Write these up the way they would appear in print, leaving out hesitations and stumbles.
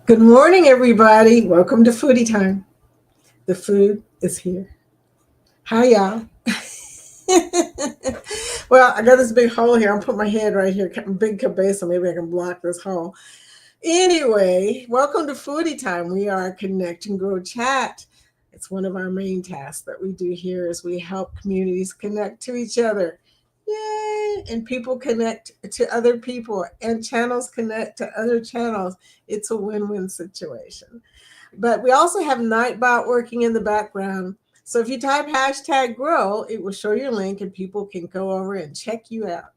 Good morning, everybody. Welcome to Foodie Time. The food is here. Hi, y'all. Well, I got this big hole here. I'll put my head right here, big cabeza. Maybe I can block this hole. Anyway, welcome to Foodie Time. We are Connect and Grow Chat. It's one of our main tasks that we do here is we help communities connect to each other. Yay! And people connect to other people and channels connect to other channels. It's a win-win situation. But we also have Nightbot working in the background. So if you type hashtag grow, it will show your link and people can go over and check you out.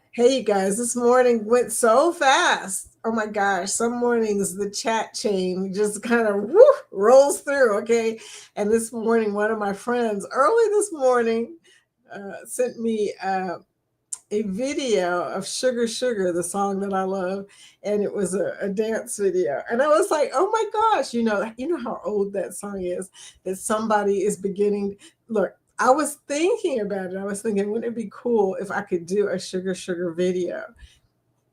Hey, you guys, this morning went so fast. Oh my gosh, some mornings the chat chain just kind of rolls through, okay? And this morning, one of my friends, early this morning, sent me a video of Sugar Sugar, the song that I love, and it was a dance video. And I was like, oh my gosh, you know how old that song is, that somebody is beginning. Look, I was thinking about it. I was thinking, wouldn't it be cool if I could do a Sugar Sugar video?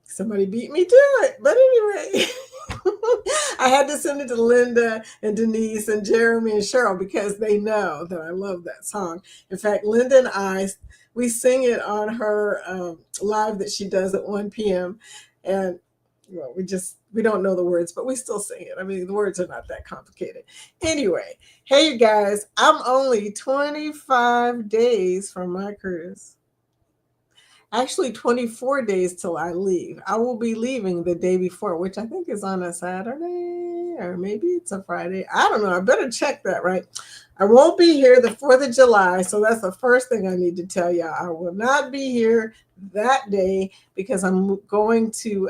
Somebody beat me to it. But anyway, I had to send it to Linda and Denise and Jeremy and Cheryl because they know that I love that song. In fact, Linda and I, we sing it on her live that she does at 1 p.m. And well, we don't know the words, but we still sing it. I mean, the words are not that complicated. Anyway, hey, you guys, I'm only 25 days from my cruise. Actually, 24 days till I leave. I will be leaving the day before, which I think is on a Saturday or maybe it's a Friday. I don't know. I better check that, right? I won't be here the 4th of July. So that's the first thing I need to tell y'all. I will not be here that day because I'm going to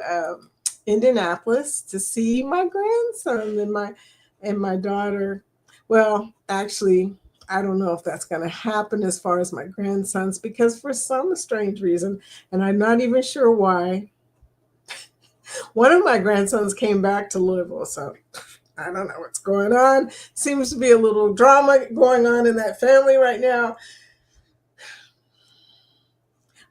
Indianapolis to see my grandson and my daughter. Well, actually, I don't know if that's going to happen as far as my grandsons, because for some strange reason, and I'm not even sure why, one of my grandsons came back to Louisville. So I don't know what's going on. Seems to be a little drama going on in that family right now.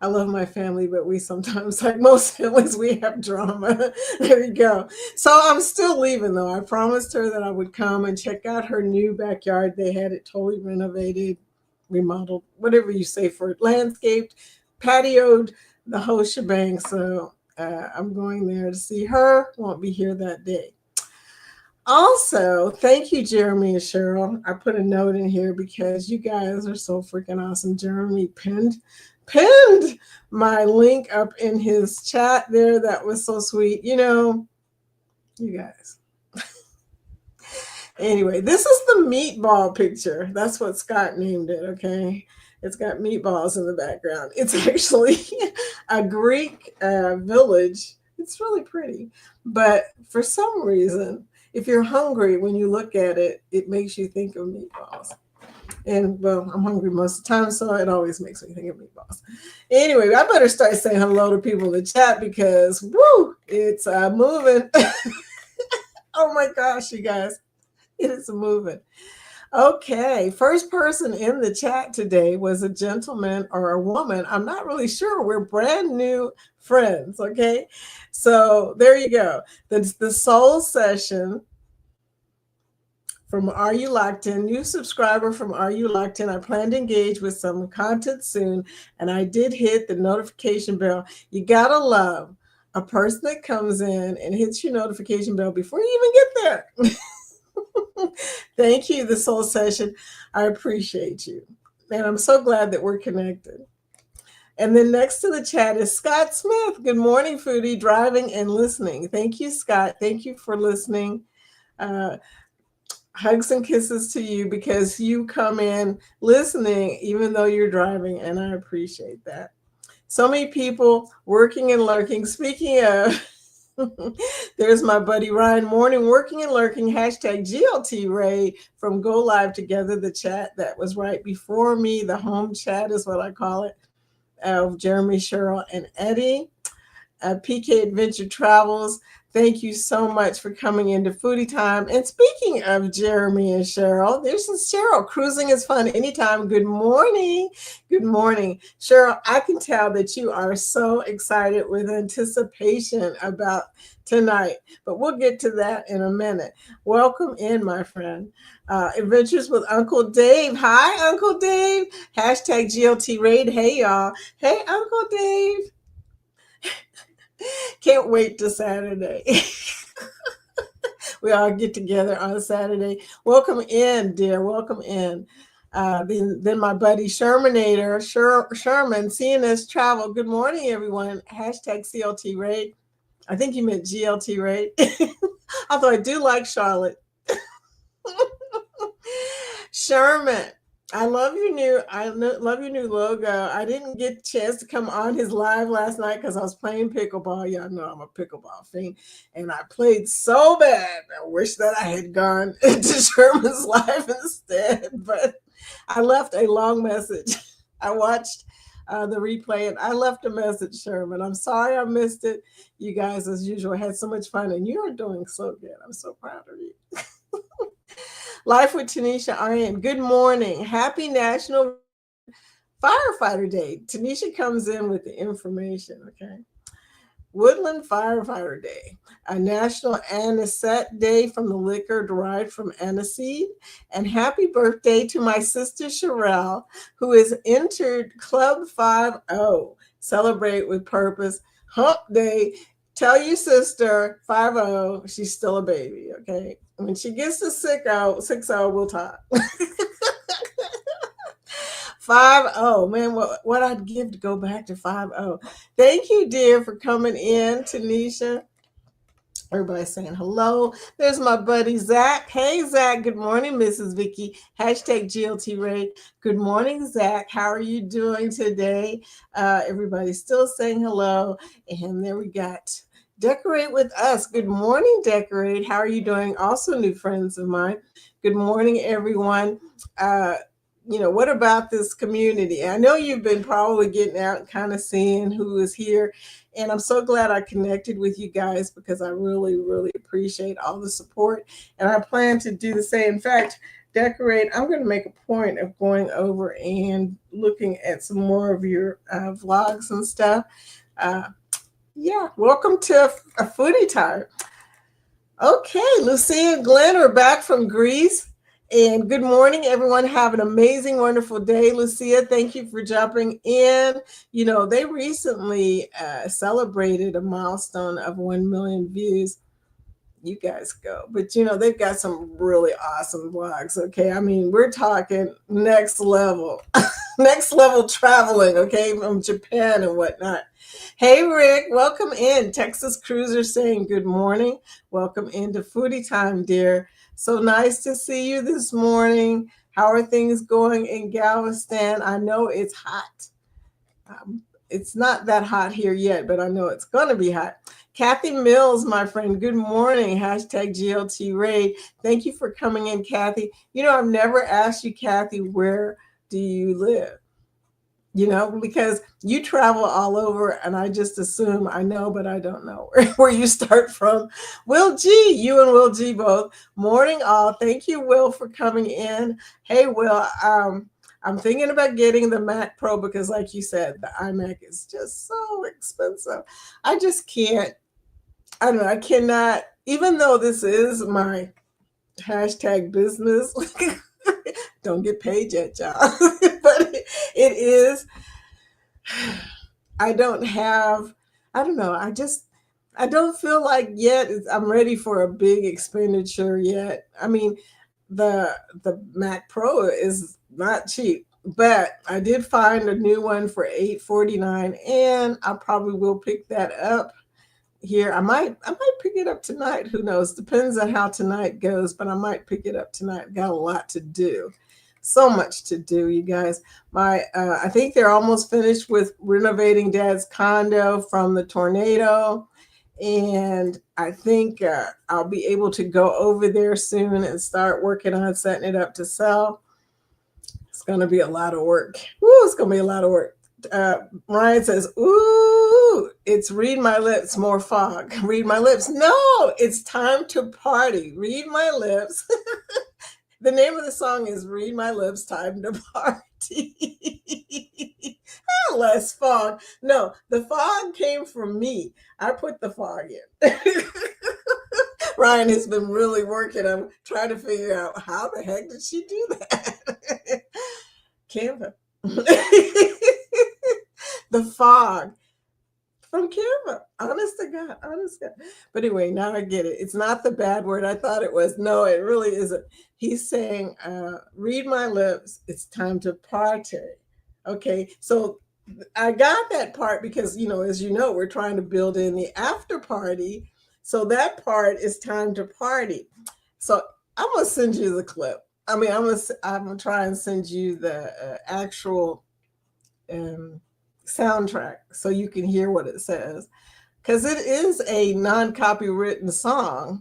I love my family, but we sometimes, like most families, we have drama. There you go. So I'm still leaving, though. I promised her that I would come and check out her new backyard. They had it totally renovated, remodeled, whatever you say for it, landscaped, patioed, the whole shebang. So I'm going there to see her. Won't be here that day. Also, thank you, Jeremy and Cheryl. I put a note in here because you guys are so freaking awesome. Jeremy pinned my link up in his chat there. That was so sweet. You guys. Anyway, this is the meatball picture. That's what Scott named it, okay? It's got meatballs in the background. It's actually a Greek village. It's really pretty. But for some reason, if you're hungry, when you look at it, it makes you think of meatballs. And well, I'm hungry most of the time, so it always makes me think of meatballs. Anyway, I better start saying hello to people in the chat because, woo, it's moving. Oh my gosh, you guys, it is moving. Okay, first person in the chat today was a gentleman or a woman. I'm not really sure. We're brand new friends, okay? So there you go. That's the soul session from Are You Locked In? New subscriber from Are You Locked In? I plan to engage with some content soon, and I did hit the notification bell. You gotta love a person that comes in and hits your notification bell before you even get there. Thank you, the soul session. I appreciate you. And I'm so glad that we're connected. And then next to the chat is Scott Smith. Good morning, Foodie, driving and listening. Thank you, Scott. Thank you for listening. Hugs and kisses to you because you come in listening even though you're driving, and I appreciate that. So many people working and lurking. Speaking of, there's my buddy Ryan Morning, working and lurking, hashtag GLT Ray from Go Live Together, the chat that was right before me. The home chat is what I call it, of Jeremy, Cheryl, and Eddie. PK Adventure Travels. Thank you so much for coming into Foodie Time. And speaking of Jeremy and Cheryl, there's Cheryl. Cruising is fun anytime. Good morning. Good morning. Cheryl, I can tell that you are so excited with anticipation about tonight, but we'll get to that in a minute. Welcome in, my friend. Adventures with Uncle Dave. Hi, Uncle Dave. Hashtag GLT Raid. Hey, y'all. Hey, Uncle Dave. Can't wait to Saturday. We all get together on Saturday. Welcome in, dear. Welcome in. Then my buddy Shermanator, Sherman, CNS Travel. Good morning, everyone. Hashtag CLT Raid. I think you meant GLT Raid. Although I do like Charlotte. Sherman, love your new logo. I didn't get a chance to come on his live last night because I was playing pickleball. Y'all know I'm a pickleball fiend, and I played so bad. I wish that I had gone into Sherman's live instead, but I left a long message. I watched the replay and I left a message, Sherman. I'm sorry I missed it. You guys, as usual, had so much fun, and you are doing so good. I'm so proud of you. Life with Tanisha RN. Good morning. Happy National Firefighter Day. Tanisha comes in with the information, okay? Woodland Firefighter Day, a National Anisette Day from the liquor derived from aniseed, and happy birthday to my sister Sherelle, who has entered Club 50. Celebrate with purpose. Hump Day. Tell your sister 50, she's still a baby, okay? When she gets to 60, we'll talk. 50, man, what I'd give to go back to 50. Thank you, dear, for coming in, Tanisha. Everybody's saying hello. There's my buddy Zach. Hey, Zach. Good morning, Mrs. Vicky. Hashtag GLT Ray. Good morning, Zach. How are you doing today? Everybody's still saying hello. And there we got Decorate with Us. Good morning, Decorate. How are you doing? Also, new friends of mine. Good morning, everyone. What about this community? I know you've been probably getting out and kind of seeing who is here. And I'm so glad I connected with you guys because I really, really appreciate all the support. And I plan to do the same. In fact, Decorate, I'm going to make a point of going over and looking at some more of your vlogs and stuff. Welcome to a Foodie Time. Okay, Lucia and Glenn are back from Greece. And good morning, everyone. Have an amazing, wonderful day. Lucia, thank you for jumping in. You know, they recently celebrated a milestone of 1 million views. You guys go. But, they've got some really awesome vlogs, okay? I mean, we're talking next level, next level traveling, okay, from Japan and whatnot. Hey, Rick, welcome in. Texas Cruiser saying good morning. Welcome into Foodie Time, dear. So nice to see you this morning. How are things going in Galveston? I know it's hot. It's not that hot here yet, but I know it's going to be hot. Kathy Mills, my friend, good morning. Hashtag GLT Raid. Thank you for coming in, Kathy. I've never asked you, Kathy, where do you live? Because you travel all over and I just assume I know, but I don't know where you start from. Will G, you and Will G both. Morning all. Thank you, Will, for coming in. Hey, Will, I'm thinking about getting the Mac Pro because like you said, the iMac is just so expensive. I just can't, I don't know, I cannot, even though this is my hashtag business, don't get paid yet, y'all, but it is. I don't know. I don't feel like yet I'm ready for a big expenditure yet. I mean, the Mac Pro is not cheap, but I did find a new one for $849, and I probably will pick that up here. I might pick it up tonight. Who knows? Depends on how tonight goes, but I might pick it up tonight. Got a lot to do. So much to do, you guys. I think they're almost finished with renovating Dad's condo from the tornado. And I think I'll be able to go over there soon and start working on setting it up to sell. It's going to be a lot of work. Woo, it's going to be a lot of work. Ryan says, ooh, It's read my lips, more fog. Read my lips. No, it's time to party. Read my lips. The name of the song is Read My Lips, Time to Party. Less fog. No, the fog came from me. I put the fog in. Ryan has been really working. I'm trying to figure out how the heck did she do that? Canva. The fog from Canva. Honest to God, honest to God. But anyway, now I get it. It's not the bad word I thought it was. No, it really isn't. He's saying, read my lips. It's time to party. Okay, so I got that part because, as you know, we're trying to build in the after party. So that part is time to party. So I'm going to send you the clip. I mean, I'm gonna try and send you the actual soundtrack so you can hear what it says, because it is a non-copywritten song.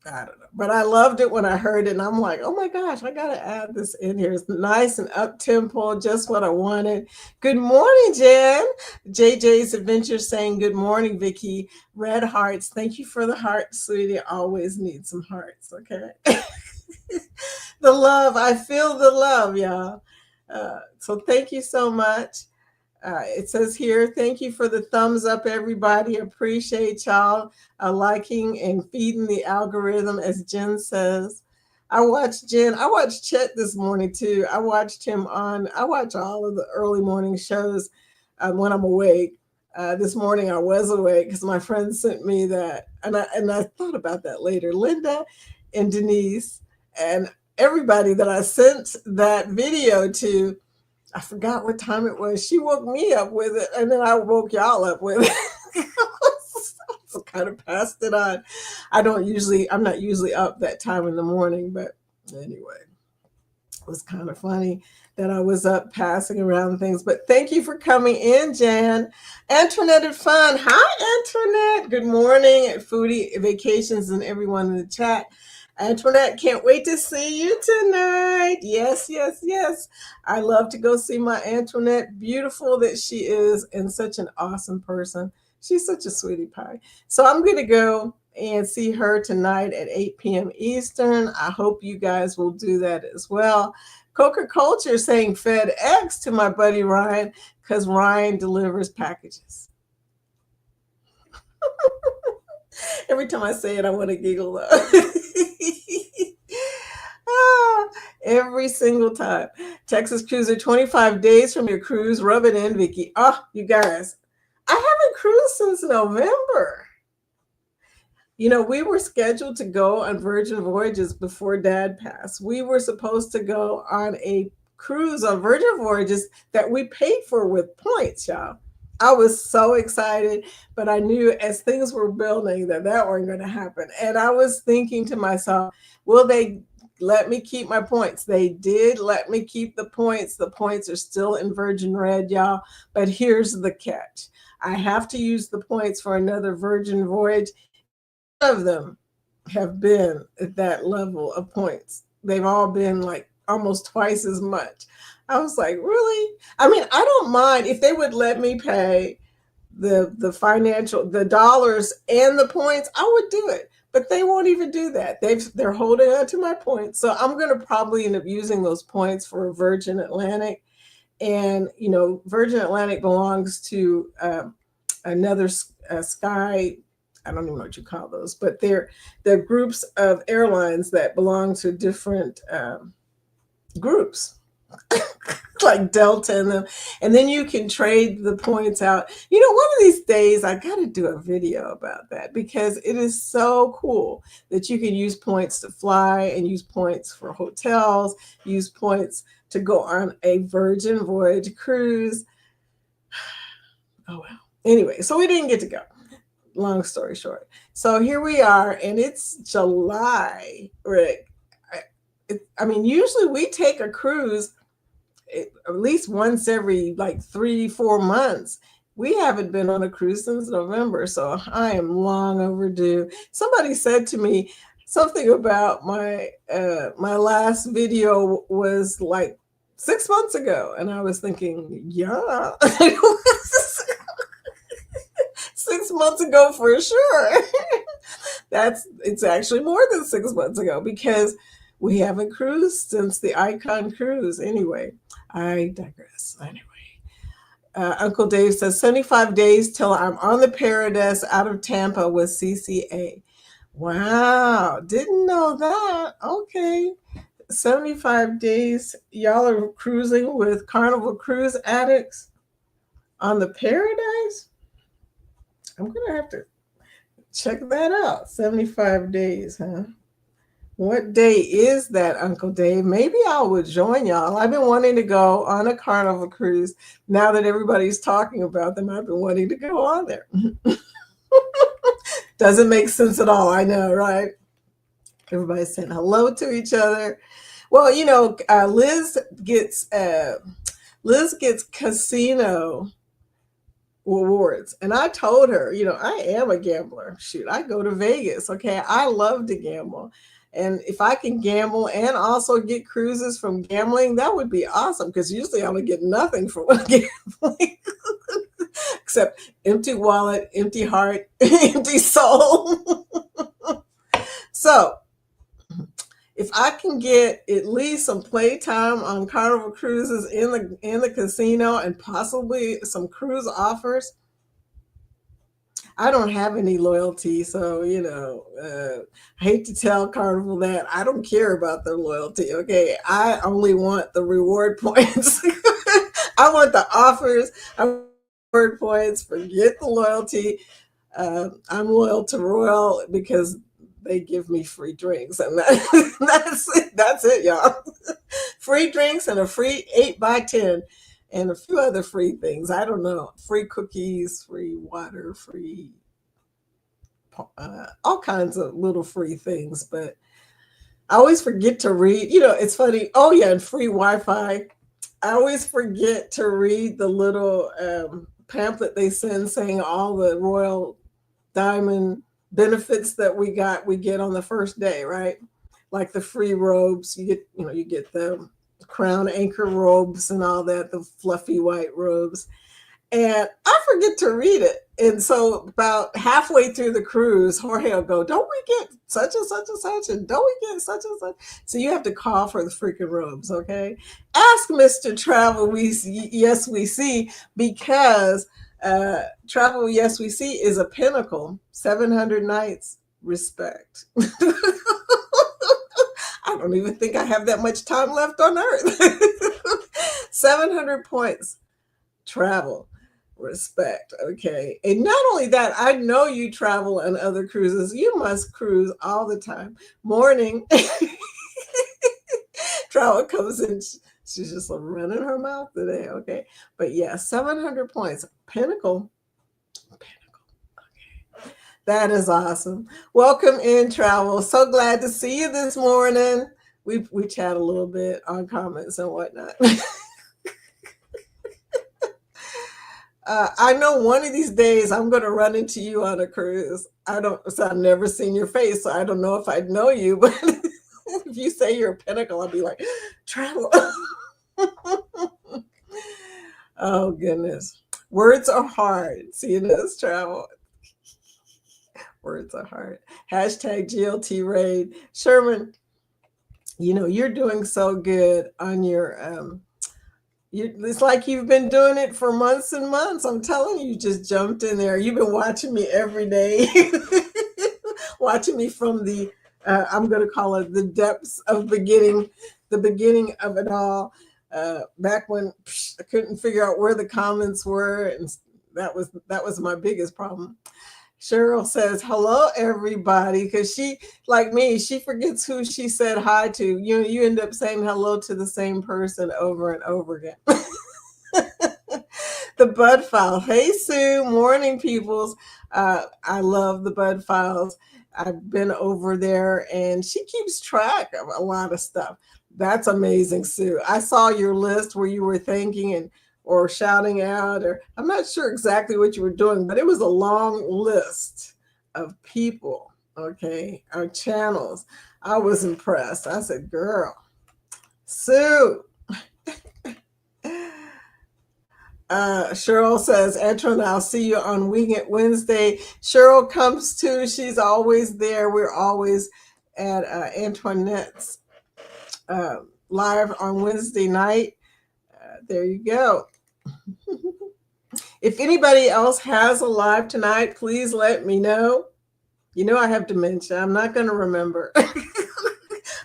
I don't know, but I loved it when I heard it, and I'm like, oh my gosh, I gotta add this in here. It's nice and up tempo, just what I wanted. Good morning, Jen. JJ's Adventure saying good morning, Vicky. Red hearts. Thank you for the heart, sweetie. Always need some hearts. Okay. The love. I feel the love, y'all. So thank you so much. It says here, thank you for the thumbs up, everybody. Appreciate y'all liking and feeding the algorithm, as Jen says. I watched Chet this morning too. I watch all of the early morning shows when I'm awake. This morning I was awake because my friend sent me that, and I thought about that later. Linda and Denise and everybody that I sent that video to, I forgot what time it was. She woke me up with it, and then I woke y'all up with it. So kind of passed it on. I'm not usually up that time in the morning, but anyway, it was kind of funny that I was up passing around things. But thank you for coming in, Jan. Antoinette and Fun. Hi, Antoinette. Good morning at Foodie Vacations and everyone in the chat. Antoinette, can't wait to see you tonight. Yes, yes, yes. I love to go see my Antoinette. Beautiful that she is, and such an awesome person. She's such a sweetie pie. So I'm going to go and see her tonight at 8 p.m. Eastern. I hope you guys will do that as well. Coca Culture saying FedEx to my buddy Ryan, because Ryan delivers packages. Every time I say it, I want to giggle though. Every single time. Texas Cruiser, 25 days from your cruise. Rub it in, Vicky. Oh, you guys, I haven't cruised since November. We were scheduled to go on Virgin Voyages before Dad passed. We were supposed to go on a cruise on Virgin Voyages that we paid for with points, y'all. I was so excited, but I knew as things were building that wasn't going to happen. And I was thinking to myself, will they let me keep my points? They did let me keep the points. The points are still in Virgin Red, y'all. But here's the catch. I have to use the points for another Virgin voyage. None of them have been at that level of points. They've all been like almost twice as much. I was like, really? I mean, I don't mind if they would let me pay the dollars and the points, I would do it. But they won't even do that. They're holding on to my points. So I'm going to probably end up using those points for Virgin Atlantic. And, Virgin Atlantic belongs to another Sky. I don't even know what you call those, but they're groups of airlines that belong to different groups. Like Delta and them, and then you can trade the points out. One of these days I got to do a video about that, because it is so cool that you can use points to fly and use points for hotels, use points to go on a Virgin Voyage cruise. Oh well. Anyway, so we didn't get to go. Long story short. So here we are, and it's July, Rick. Usually we take a cruise at least once every like 3-4 months. We haven't been on a cruise since November, so I am long overdue. Somebody said to me something about my last video was like 6 months ago, and I was thinking, yeah. months ago for sure. It's actually more than 6 months ago because we haven't cruised since the Icon cruise. Anyway, I digress. Anyway, Uncle Dave says 75 days till I'm on the Paradise out of Tampa with CCA. Wow, didn't know that. Okay. 75 days. Y'all are cruising with Carnival Cruise Addicts on the Paradise? I'm going to have to check that out. 75 days, huh? What day is that, Uncle Dave? Maybe I will join y'all. I've been wanting to go on a Carnival cruise. Now that everybody's talking about them, I've been wanting to go on there. Doesn't make sense at all. I know, right? Everybody's saying hello to each other. Well, Liz gets casino rewards, and I told her, I am a gambler. Shoot, I go to Vegas. Okay, I love to gamble, and if I can gamble and also get cruises from gambling, that would be awesome. Because usually I would get nothing from gambling, except empty wallet, empty heart, empty soul. So if I can get at least some playtime on Carnival Cruises in the casino and possibly some cruise offers, I don't have any loyalty. So, I hate to tell Carnival that. I don't care about their loyalty. Okay. I only want the reward points. I want the offers. I want the reward points. Forget the loyalty. I'm loyal to Royal because they give me free drinks, and that's it, y'all. Free drinks and a free 8x10 and a few other free things. I don't know, free cookies, free water, free all kinds of little free things. But I always forget to read. It's funny. Oh yeah, and free Wi-Fi. I always forget to read the little pamphlet they send saying all the Royal Diamond benefits that we get on the first day, right? Like the free robes, you get the crown anchor robes and all that, the fluffy white robes. And I forget to read it. And so about halfway through the cruise, Jorge will go, don't we get such and such and such? And don't we get such and such? So you have to call for the freaking robes, okay? Ask Mr. Travel, yes, we see, because Travel, yes, we see is a pinnacle. 700 nights, respect. I don't even think I have that much time left on earth. 700 points, travel, respect. Okay. And not only that, I know you travel on other cruises. You must cruise all the time. Morning. Travel comes in. She's just running her mouth today. Okay. But yeah, 700 points. Pinnacle. Okay. That is awesome. Welcome in, Travel. So glad to see you this morning. We chat a little bit on comments and whatnot. I know one of these days I'm going to run into you on a cruise. I've never seen your face, so I don't know if I'd know you, but if you say you're a pinnacle, I'll be like, Travel. Oh, goodness. Words are hard. See this, Travel. Words are hard. Hashtag GLT raid. Sherman, you're doing so good on your it's like you've been doing it for months and months. I'm telling you, just jumped in there. You've been watching me every day, watching me from the, I'm going to call it the depths of the beginning of it all. Back when I couldn't figure out where the comments were. And that was my biggest problem. Cheryl says, hello, everybody, because she, like me, she forgets who she said hi to. You end up saying hello to the same person over and over again. The Bud File. Hey, Sue. Morning, peoples. I love the Bud Files. I've been over there, and she keeps track of a lot of stuff. That's amazing, Sue. I saw your list where you were thanking or shouting out, or I'm not sure exactly what you were doing, but it was a long list of people, okay, our channels. I was impressed. I said, girl, Sue. Cheryl says, Antoine, I'll see you on Weekend Wednesday. Cheryl comes too. She's always there. We're always at Antoinette's live on Wednesday night. There you go. If anybody else has a live tonight, please let me know. You know I have dementia. I'm not going to remember.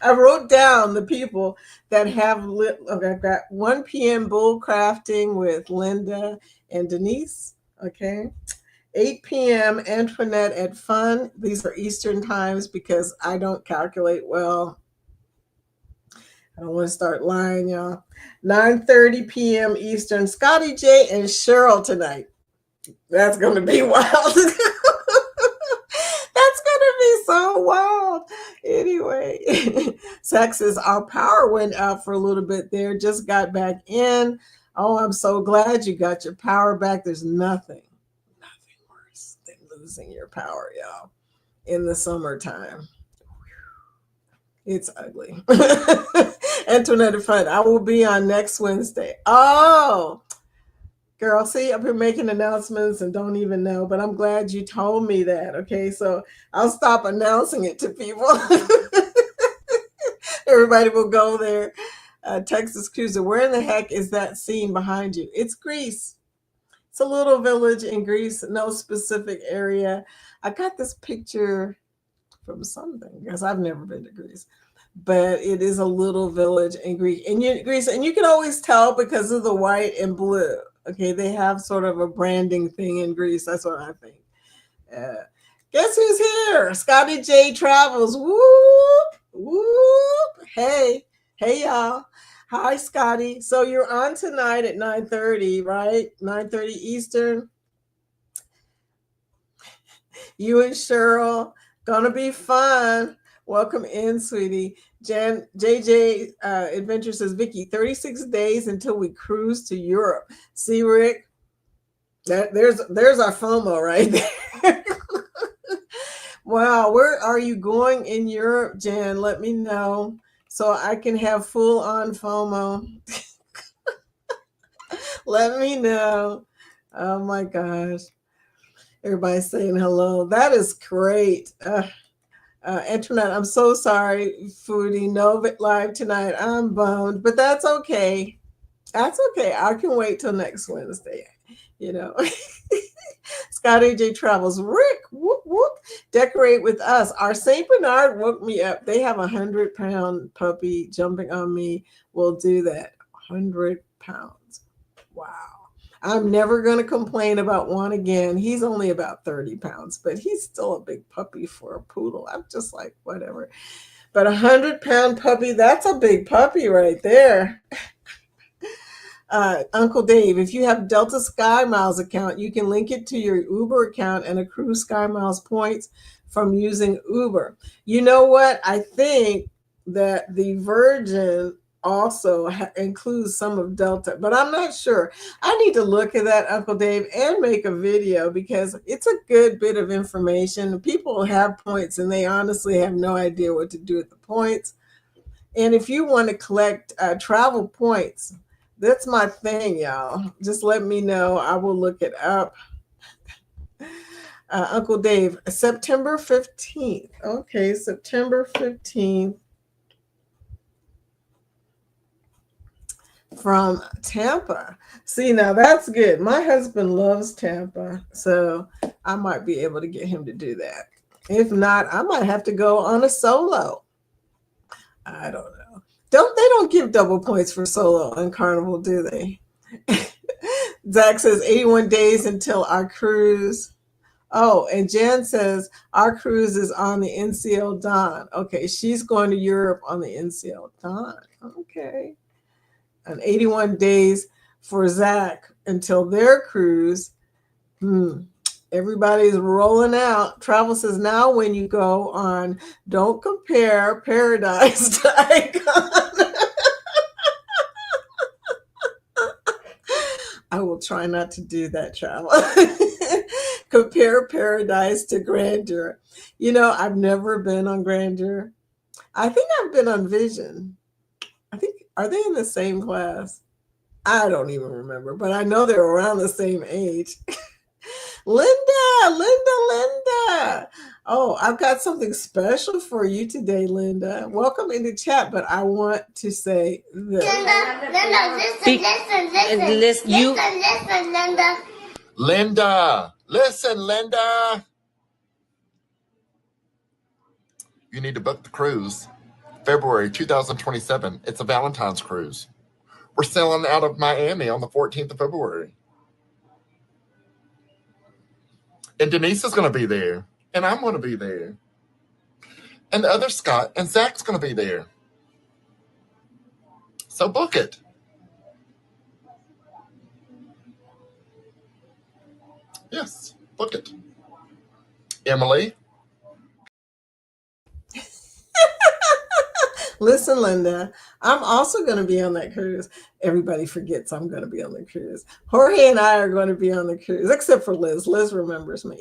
I wrote down the people that have lit. Okay, I've got 1 p.m. bull crafting with Linda and Denise. Okay. 8 p.m. Antoinette at Fun. These are Eastern times because I don't calculate well. I don't want to start lying, y'all. 9:30 p.m. Eastern. Scotty J and Cheryl tonight. That's going to be wild. That's going to be so wild. Anyway, Zach says our power went out for a little bit there. Just got back in. Oh, I'm so glad you got your power back. There's nothing worse than losing your power, y'all, in the summertime. It's ugly. Antoinette Fun. I will be on next Wednesday. Oh, girl, see, I've been making announcements and don't even know, but I'm glad you told me that. Okay, so I'll stop announcing it to people. Everybody will go there. Texas Cruiser. Where in the heck is that scene behind you? It's Greece. It's a little village in Greece, no specific area. I got this picture from something because I've never been to Greece, but it is a little village in Greece, and you can always tell because of the white and blue. Okay, they have sort of a branding thing in Greece. That's what I think. Guess who's here? Scotty J Travels. Whoop whoop. Hey y'all. Hi Scotty. So you're on tonight at 9:30, right? 9:30 Eastern. You and Cheryl. Gonna be fun. Welcome in, sweetie. JJ Adventure says, Vicky, 36 days until we cruise to Europe. See, Rick, there's our FOMO right there. Wow, where are you going in Europe, Jan? Let me know so I can have full on FOMO. Let me know. Oh my gosh. Everybody's saying hello. That is great. Antoinette, I'm so sorry, Foodie. No live tonight. I'm bummed, but that's okay. That's okay. I can wait till next Wednesday. You know, Scott AJ Travels. Rick, whoop whoop. Decorate with us. Our Saint Bernard woke me up. They have 100-pound puppy jumping on me. We'll do that. 100 pounds. Wow. I'm never going to complain about one again. He's only about 30 pounds, but he's still a big puppy for a poodle. I'm just like, whatever. But 100-pound puppy, that's a big puppy right there. Uncle Dave, if you have Delta Sky Miles account, you can link it to your Uber account and accrue Sky Miles points from using Uber. You know what? I think that the Virgin also includes some of Delta, but I'm not sure. I need to look at that, Uncle Dave, and make a video because it's a good bit of information. People have points and they honestly have no idea what to do with the points. And if you want to collect travel points, that's my thing, y'all. Just let me know. I will look it up. Uncle Dave, September 15th. Okay, September 15th. From Tampa. See, now that's good. My husband loves Tampa, so I might be able to get him to do that. If not, I might have to go on a solo. I don't know. They don't give double points for solo on Carnival, do they? Zach says 81 days until our cruise. Oh, and Jan says our cruise is on the NCL Dawn. Okay, she's going to Europe on the NCL Dawn. Okay. And 81 days for Zach until their cruise. Everybody's rolling out. Travel says now when you go on, don't compare Paradise to Icon. I will try not to do that, Travel. Compare Paradise to Grandeur. You know, I've never been on Grandeur. I think I've been on Vision. Are they in the same class? I don't even remember, but I know they're around the same age. Linda. Oh, I've got something special for you today, Linda. Welcome into chat, but I want to say this. Linda, listen, Linda. Linda, listen, Linda. You need to book the cruise. February 2027. It's a Valentine's cruise. We're sailing out of Miami on the 14th of February. And Denise is going to be there. And I'm going to be there. And the other Scott and Zach's going to be there. So book it. Yes, book it. Emily? Listen, Linda, I'm also going to be on that cruise. Everybody forgets I'm going to be on the cruise. Jorge and I are going to be on the cruise, except for Liz. Liz remembers me.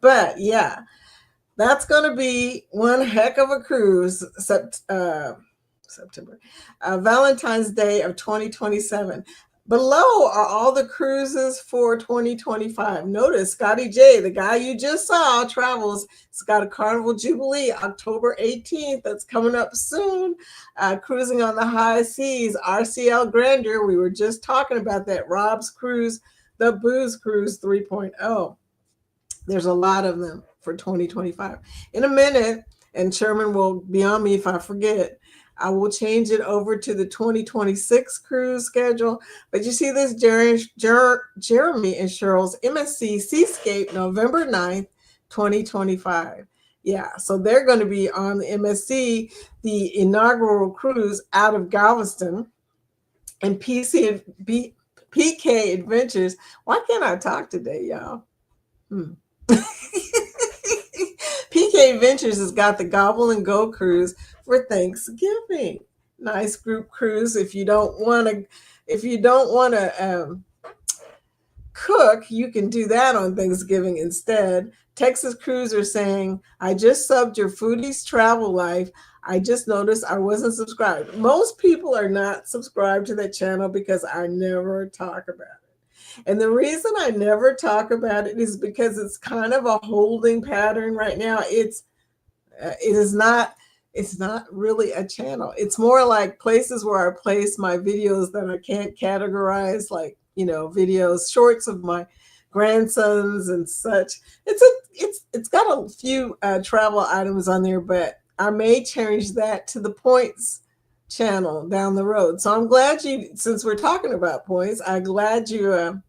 But yeah, that's going to be one heck of a cruise. September, Valentine's Day of 2027. Below are all the cruises for 2025. Notice Scotty J, the guy you just saw, travels. It's got a Carnival Jubilee, October 18th. That's coming up soon. Cruising on the high seas, RCL Grandeur. We were just talking about that. Rob's Cruise, the Booze Cruise 3.0. There's a lot of them for 2025. In a minute, and Sherman will be on me if I forget, I will change it over to the 2026 cruise schedule. But you see this Jeremy and Cheryl's MSC Seascape, November 9th, 2025. Yeah, so they're going to be on the MSC, the inaugural cruise out of Galveston. And PK Adventures. Why can't I talk today, y'all? PK Ventures has got the Gobble and Go cruise for Thanksgiving. Nice group cruise. If you don't want to cook, you can do that on Thanksgiving instead. Texas Cruiser saying, I just subbed your Foodies Travel Life. I just noticed I wasn't subscribed. Most people are not subscribed to that channel because I never talk about it. And the reason I never talk about it is because it's kind of a holding pattern right now. It's not really a channel. It's more like places where I place my videos that I can't categorize, like, videos, shorts of my grandsons and such. It's got a few travel items on there, but I may change that to the points channel down the road. So I'm glad since we're talking about points, I'm glad you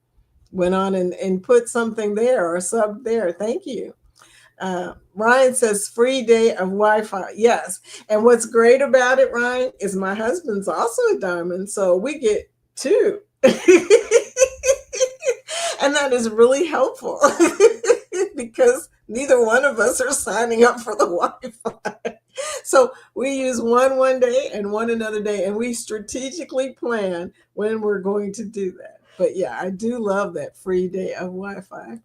went on and put something there or sub there. Thank you. Ryan says free day of Wi-Fi. Yes. And what's great about it, Ryan, is my husband's also a diamond. So we get two. And that is really helpful because neither one of us are signing up for the Wi-Fi. So we use one day and one another day, and we strategically plan when we're going to do that. But yeah, I do love that free day of Wi-Fi.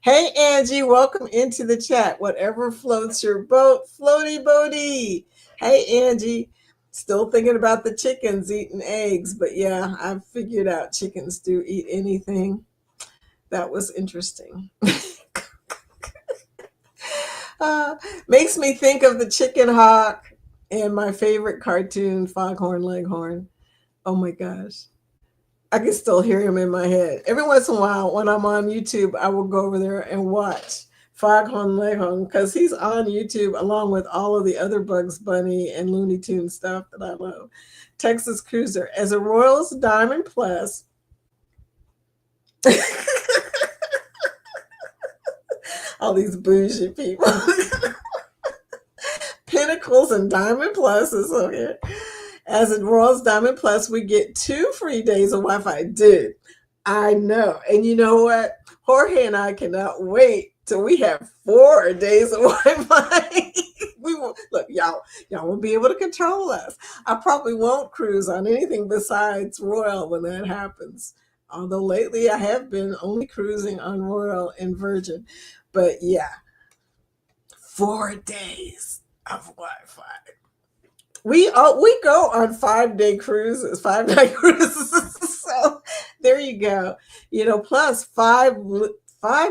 Hey, Angie, welcome into the chat. Whatever floats your boat, floaty boaty. Hey, Angie, still thinking about the chickens eating eggs, but yeah, I've figured out chickens do eat anything. That was interesting. Makes me think of the chicken hawk and my favorite cartoon, Foghorn Leghorn. Oh my gosh. I can still hear him in my head. Every once in a while, when I'm on YouTube, I will go over there and watch Foghorn Leghorn because he's on YouTube along with all of the other Bugs Bunny and Looney Tunes stuff that I love. Texas Cruiser. As a Royals Diamond Plus, all these bougie people. Pinnacles and Diamond Pluses over here. As in Royals Diamond Plus, we get 2 free days of Wi-Fi. Dude, I know. And you know what? Jorge and I cannot wait till we have 4 days of Wi-Fi. We will look, y'all won't be able to control us. I probably won't cruise on anything besides Royal when that happens. Although lately I have been only cruising on Royal and Virgin. But yeah, 4 days of Wi-Fi. We go on 5-day cruises, 5 night cruises. So there you go. Plus five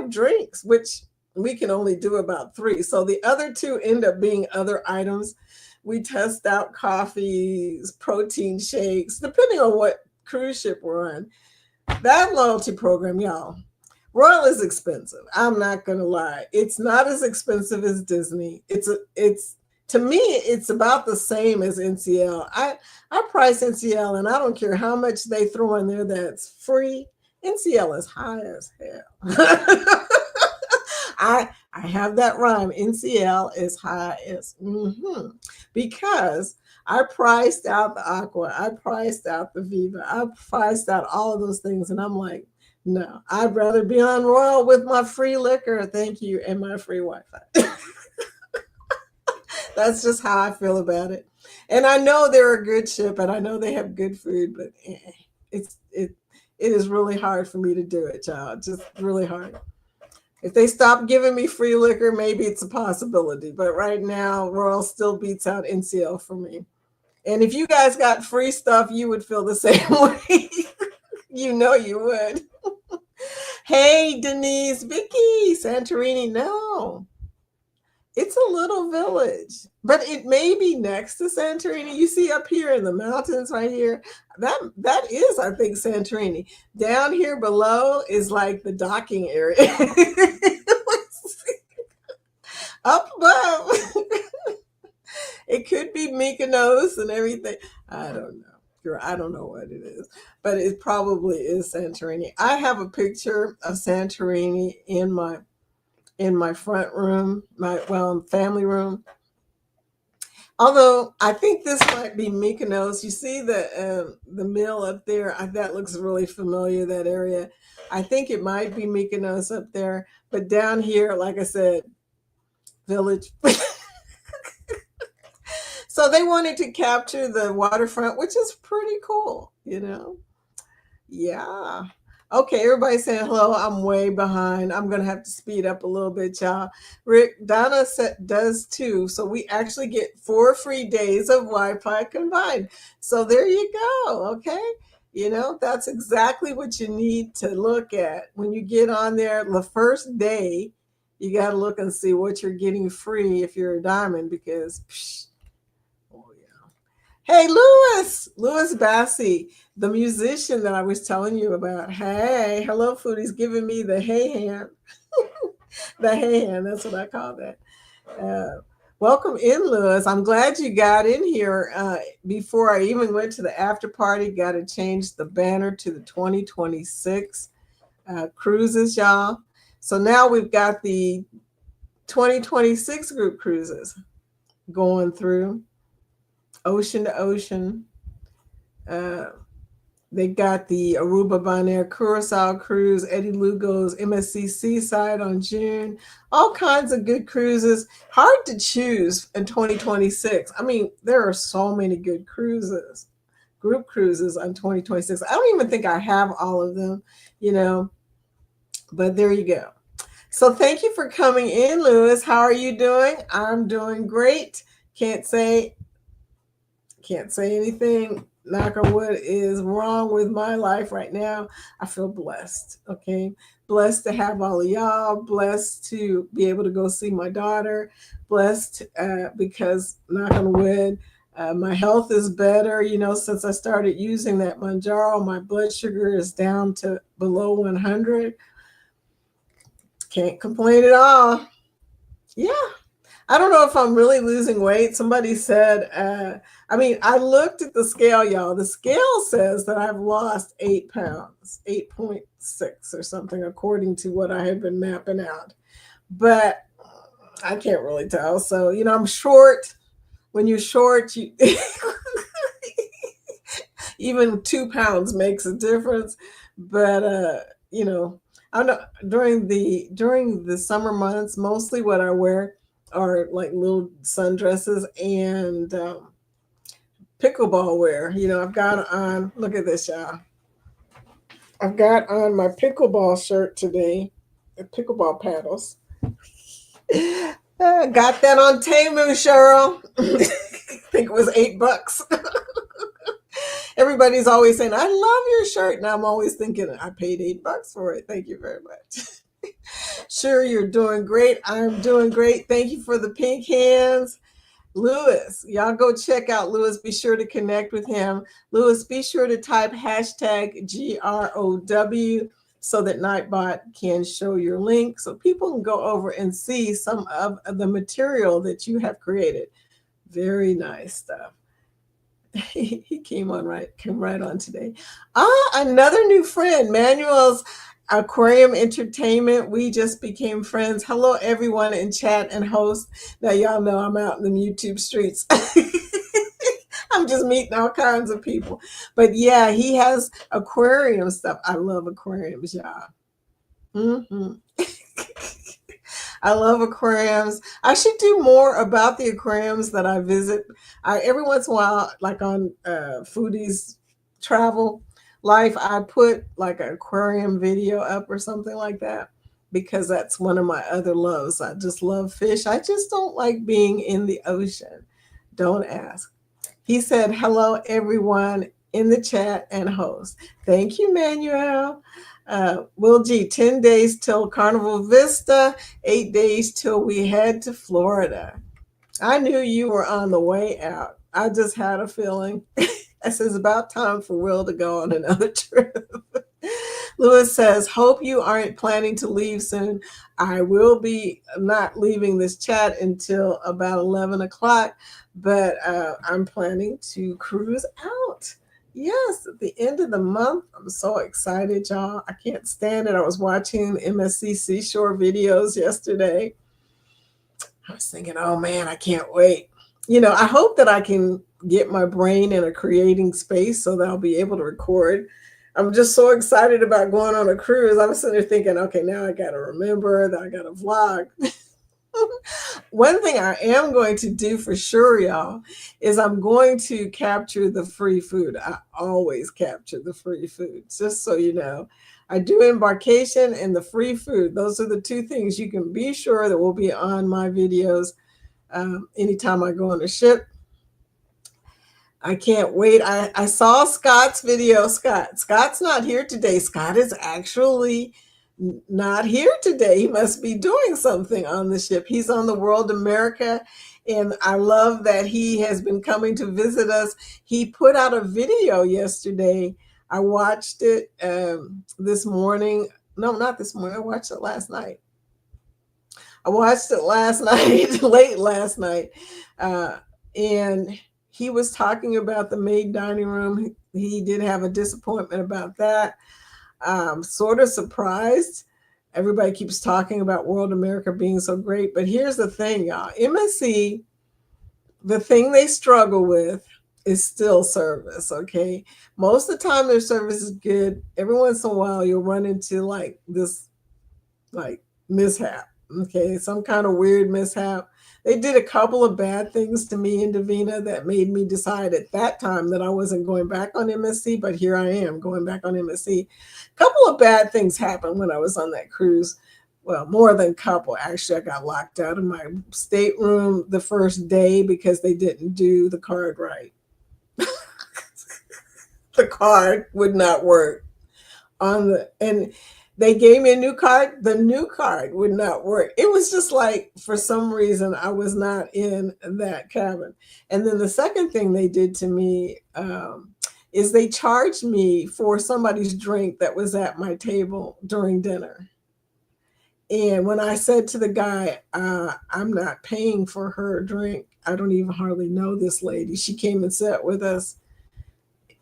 drinks, which we can only do about 3. So the other 2 end up being other items. We test out coffees, protein shakes, depending on what cruise ship we're on. That loyalty program, y'all. Royal is expensive. I'm not gonna lie. It's not as expensive as Disney. It's to me, it's about the same as NCL. I price NCL, and I don't care how much they throw in there that's free. NCL is high as hell. I have that rhyme. NCL is high as because I priced out the Aqua, I priced out the Viva, I priced out all of those things, and I'm like, no, I'd rather be on Royal with my free liquor, thank you, and my free Wi-Fi. That's just how I feel about it. And I know they're a good ship, and I know they have good food, but it is really hard for me to do it, child. Just really hard. If they stop giving me free liquor, maybe it's a possibility. But right now, Royal still beats out NCL for me. And if you guys got free stuff, you would feel the same way. You would. Hey, Denise, Vicky, Santorini. No, it's a little village, but it may be next to Santorini. You see up here in the mountains right here, that is, I think, Santorini. Down here below is like the docking area. Up above, it could be Mykonos and everything. I don't know. I don't know what it is, but it probably is Santorini. I have a picture of Santorini in my front room, my family room. Although I think this might be Mykonos. You see the mill up there? That looks really familiar, that area. I think it might be Mykonos up there. But down here, like I said, village. So they wanted to capture the waterfront, which is pretty cool, Yeah. Okay, everybody saying hello. I'm way behind. I'm going to have to speed up a little bit, y'all. Rick, Donna does too. So we actually get 4 free days of Wi-Fi combined. So there you go. Okay. That's exactly what you need to look at. When you get on there, the first day, you got to look and see what you're getting free if you're a diamond, because oh yeah. Hey, Louis Bassi, the musician that I was telling you about. Hey, hello, foodies, giving me the hey hand. The hey hand, that's what I call that. Welcome in, Louis. I'm glad you got in here before I even went to the after party. Got to change the banner to the 2026 cruises, y'all. So now we've got the 2026 group cruises going through ocean to ocean. They got the Aruba Bonaire Curacao cruise, Eddie Lugo's MSC Seaside on June. All kinds of good cruises. Hard to choose in 2026. I mean, there are so many good cruises, group cruises on 2026. I don't even think I have all of them, but there you go. So thank you for coming in, Louis. How are you doing? I'm doing great. Can't say anything, knock on wood, is wrong with my life right now. I feel blessed, okay? Blessed to have all of y'all, blessed to be able to go see my daughter, blessed because, knock on wood, my health is better. Since I started using that Manjaro, my blood sugar is down to below 100. Can't complain at all. Yeah. I don't know if I'm really losing weight. Somebody said, I looked at the scale, y'all. The scale says that I've lost 8 pounds, 8.6 or something, according to what I have been mapping out. But I can't really tell. So, I'm short. When you're short, even 2 pounds makes a difference. But, I know during the summer months, mostly what I wear are like little sundresses and pickleball wear. I've got on, look at this, y'all. I've got on my pickleball shirt today, the pickleball paddles. Got that on Temu, Cheryl. I think it was $8. Everybody's always saying, I love your shirt. And I'm always thinking, I paid $8 for it. Thank you very much. Sure, you're doing great. I'm doing great. Thank you for the pink hands. Lewis, y'all go check out Lewis. Be sure to connect with him. Lewis, be sure to type hashtag GROW so that Nightbot can show your link so people can go over and see some of the material that you have created. Very nice stuff. He came right on today. Another new friend, Manuel's Aquarium Entertainment. We just became friends. Hello, everyone in chat and host. Now, y'all know I'm out in the YouTube streets. I'm just meeting all kinds of people. But yeah, he has aquarium stuff. I love aquariums, y'all. Mm-hmm. I love aquariums. I should do more about the aquariums that I visit. Every once in a while, like on Foodie's Travel Life, I put like an aquarium video up or something like that because that's one of my other loves. I just love fish. I just don't like being in the ocean. Don't ask. He said, hello, everyone in the chat and host. Thank you, Manuel. Will G, 10 days till Carnival Vista, 8 days till we head to Florida. I knew you were on the way out. I just had a feeling. I said, it's about time for Will to go on another trip. Lewis says, hope you aren't planning to leave soon. I will be not leaving this chat until about 11 o'clock, but I'm planning to cruise out. Yes, at the end of the month. I'm so excited, y'all. I can't stand it. I was watching MSC Seashore videos yesterday. I was thinking, oh man, I can't wait. I hope that I can get my brain in a creating space so that I'll be able to record. I'm just so excited about going on a cruise. I was sitting there thinking, okay, now I got to remember that I got to vlog. One thing I am going to do for sure, y'all, is I'm going to capture the free food. I always capture the free food, just so you know. I do embarkation and the free food. Those are the two things you can be sure that will be on my videos anytime I go on a ship. I can't wait. I saw Scott's video. Scott's not here today. Scott is actually not here today. He must be doing something on the ship. He's on the World America, and I love that he has been coming to visit us. He put out a video yesterday. I watched it this morning. No, not this morning. I watched it last night. Late last night. And he was talking about the maid dining room. He did have a disappointment about that. Sort of surprised. Everybody keeps talking about World America being so great. But here's the thing, y'all. MSC, the thing they struggle with is still service, okay? Most of the time their service is good. Every once in a while you'll run into this mishap, okay? Some kind of weird mishap. They did a couple of bad things to me and Davina that made me decide at that time that I wasn't going back on MSC, but here I am going back on MSC. A couple of bad things happened when I was on that cruise. Well, more than a couple. Actually, I got locked out of my stateroom the first day because they didn't do the card right. The card would not work and they gave me a new card. The new card would not work. It was just like, for some reason, I was not in that cabin. And then the second thing they did to me is they charged me for somebody's drink that was at my table during dinner. And when I said to the guy, I'm not paying for her drink. I don't even hardly know this lady. She came and sat with us.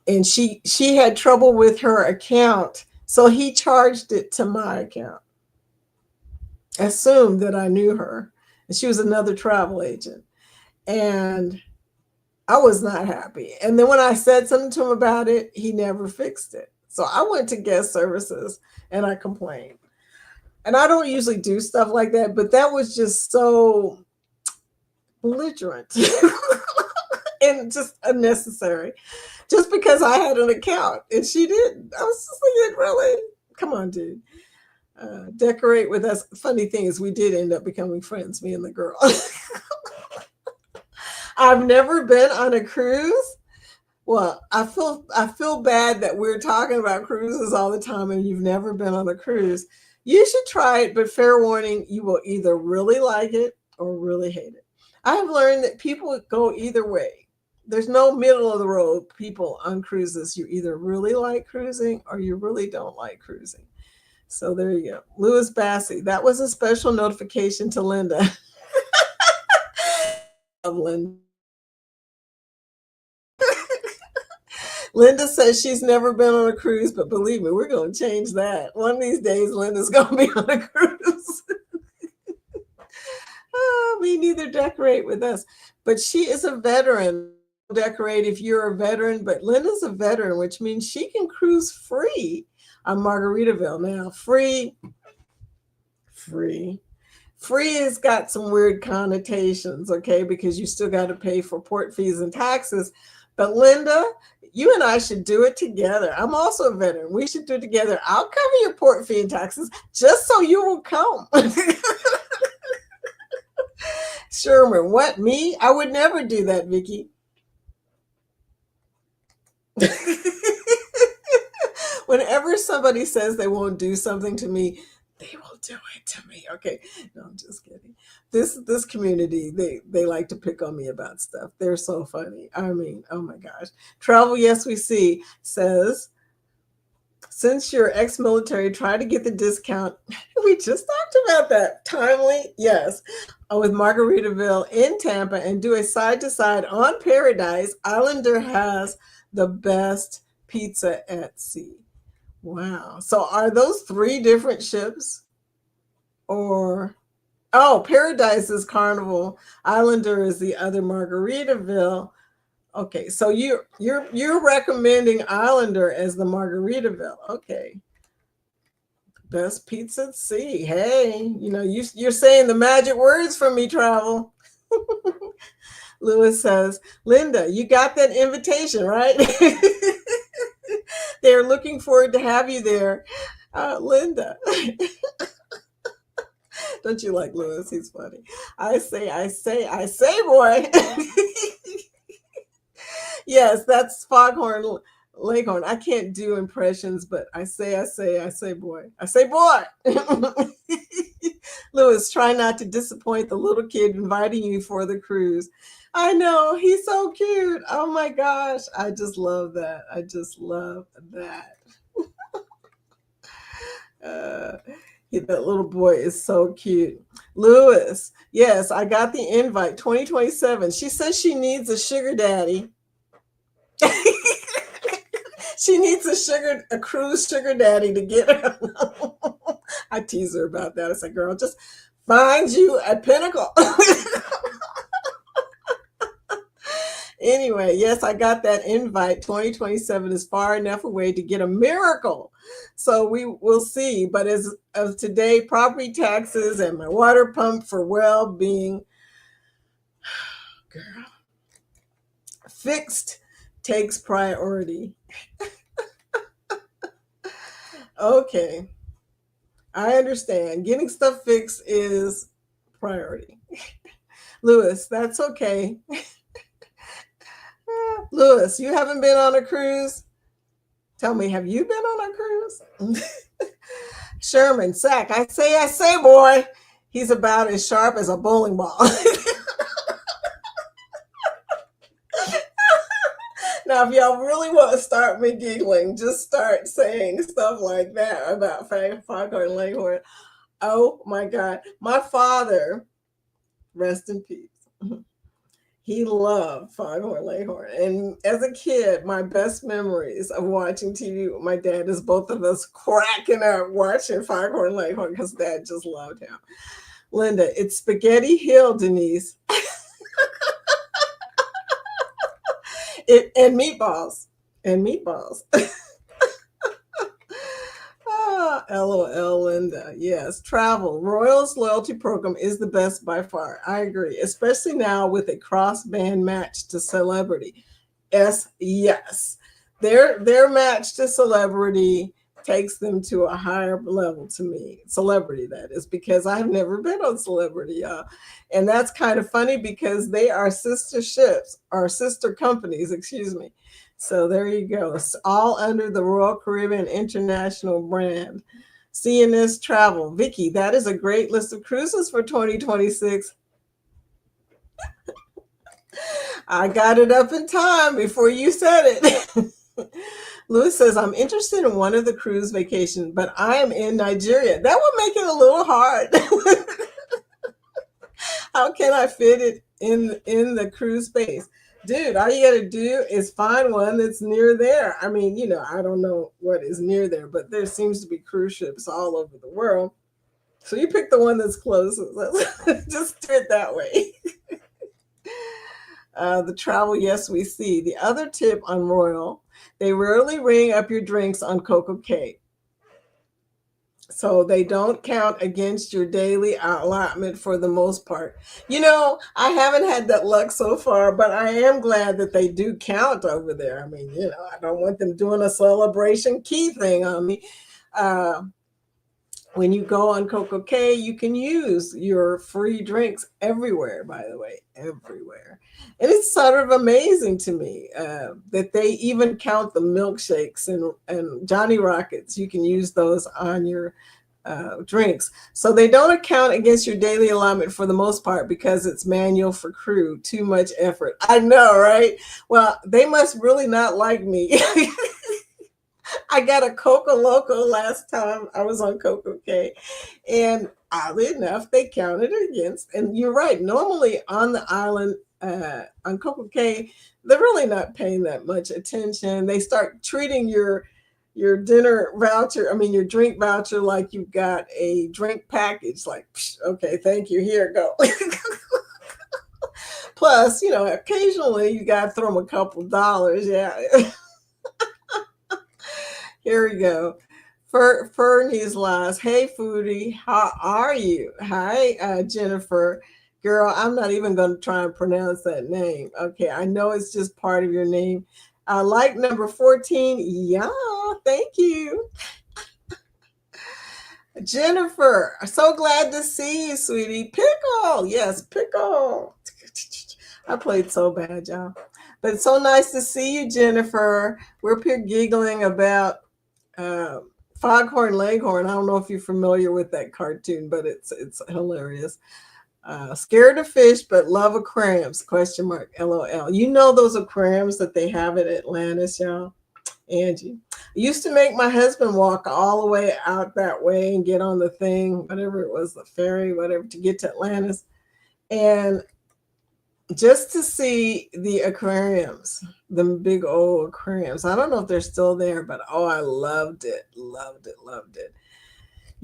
And she had trouble with her account. So he charged it to my account. Assumed that I knew her. And she was another travel agent. And I was not happy. And then when I said something to him about it, he never fixed it. So I went to guest services and I complained. And I don't usually do stuff like that, but that was just so belligerent and just unnecessary. Just because I had an account and she didn't. I was just thinking, really? Come on, dude. Decorate with us. Funny thing is, we did end up becoming friends, me and the girl. I've never been on a cruise. Well, I feel bad that we're talking about cruises all the time and you've never been on a cruise. You should try it, but fair warning, you will either really like it or really hate it. I have learned that people go either way. There's no middle of the road people on cruises. You either really like cruising or you really don't like cruising. So there you go. Louis Bassey, that was a special notification to Linda. Of Linda. Linda says she's never been on a cruise, but believe me, we're going to change that. One of these days, Linda's going to be on a cruise. Oh, me neither. Decorate with us. But she is a veteran. Decorate if you're a veteran, but Linda's a veteran, which means she can cruise free on Margaritaville. Now, free has got some weird connotations, okay, because you still got to pay for port fees and taxes. But Linda, you and I should do it together. I'm also a veteran. We should do it together. I'll cover your port fee and taxes just so you will come. Sherman, what, me? I would never do that, Vicky. Whenever somebody says they won't do something to me, they will do it to me. Okay. No, I'm just kidding. This community, they like to pick on me about stuff. They're so funny. I mean, oh my gosh. Travel, yes, we see, says, since you're ex-military, try to get the discount. We just talked about that. Timely, yes. With Margaritaville in Tampa and do a side-to-side on Paradise. Islander has the best pizza at sea. Wow. So are those 3 different ships? Or Paradise is Carnival. Islander is the other Margaritaville. Okay, so you're recommending Islander as the Margaritaville. Okay. Best pizza at sea. Hey, you're saying the magic words for me, Travel. Lewis says, Linda, you got that invitation, right? They're looking forward to have you there. Linda. Don't you like Lewis? He's funny. I say, boy. Yes, that's Foghorn Leghorn. I can't do impressions, but I say, boy. I say, boy. Lewis, try not to disappoint the little kid inviting you for the cruise. I know, he's so cute. Oh my gosh, I just love that. I just love that. That little boy is so cute. Lewis, yes, I got the invite. 2027. She says she needs a sugar daddy. She needs a cruise sugar daddy to get her. I tease her about that. I say, girl, just find you a pinnacle. Anyway, yes, I got that invite. 2027 is far enough away to get a miracle. So we will see. But as of today, property taxes and my water pump for well-being, girl, fixed takes priority. Okay. I understand. Getting stuff fixed is priority. Lewis, that's okay. Lewis, you haven't been on a cruise? Tell me, have you been on a cruise? Sherman, Sack, I say, boy. He's about as sharp as a bowling ball. Now, if y'all really want to start me giggling, just start saying stuff like that about Foghorn Leghorn. Oh my God. My father, rest in peace. He loved Foghorn Leghorn. And as a kid, my best memories of watching TV with my dad is both of us cracking up watching Foghorn Leghorn because Dad just loved him. Linda, it's Spaghetti Hill, Denise. And meatballs. LOL, Linda. Yes, travel. Royals loyalty program is the best by far. I agree, especially now with a cross-band match to celebrity. Yes. Their match to celebrity takes them to a higher level to me. Celebrity, that is, because I've never been on Celebrity, y'all. And that's kind of funny because they are sister ships or sister companies, excuse me. So there you go. It's all under the Royal Caribbean International brand. CNS Travel. Vicky, that is a great list of cruises for 2026. I got it up in time before you said it. Louis says, I'm interested in one of the cruise vacations, but I am in Nigeria. That would make it a little hard. How can I fit it in the cruise space? Dude, all you got to do is find one that's near there. I mean, I don't know what is near there, but there seems to be cruise ships all over the world. So you pick the one that's closest. Just do it that way. The travel, yes, we see. The other tip on Royal, they rarely ring up your drinks on Coco Cay. So they don't count against your daily allotment for the most part. I haven't had that luck so far, but I am glad that they do count over there. I mean, I don't want them doing a celebration key thing on me. When you go on Coco Cay, you can use your free drinks everywhere, by the way, everywhere. And it's sort of amazing to me that they even count the milkshakes and Johnny Rockets. You can use those on your drinks. So they don't account against your daily allotment for the most part because it's manual for crew. Too much effort. I know, right? Well, they must really not like me. I got a Coco Loco last time I was on Coco Cay, and oddly enough, they counted against. And you're right. Normally on the island, on Coco Cay, they're really not paying that much attention. They start treating your dinner voucher, your drink voucher, like you've got a drink package. Like, okay, thank you. Here, go. Plus, occasionally you got to throw them a couple dollars. Yeah. Here we go. Fernie's lies. Hey, Foodie, how are you? Hi, Jennifer. Girl, I'm not even going to try and pronounce that name. Okay, I know it's just part of your name. Like number 14. Yeah, thank you. Jennifer, so glad to see you, sweetie. Pickle. Yes, pickle. I played so bad, y'all. But it's so nice to see you, Jennifer. We're up here giggling about Foghorn Leghorn. I don't know if you're familiar with that cartoon, but it's hilarious. Scared of fish, but love aquariums? Question mark. LOL. You know those aquariums that they have at Atlantis, y'all? Angie. I used to make my husband walk all the way out that way and get on the thing, whatever it was, the ferry, whatever, to get to Atlantis. And just to see the aquariums, the big old aquariums. I don't know if they're still there, but I loved it, loved it, loved it.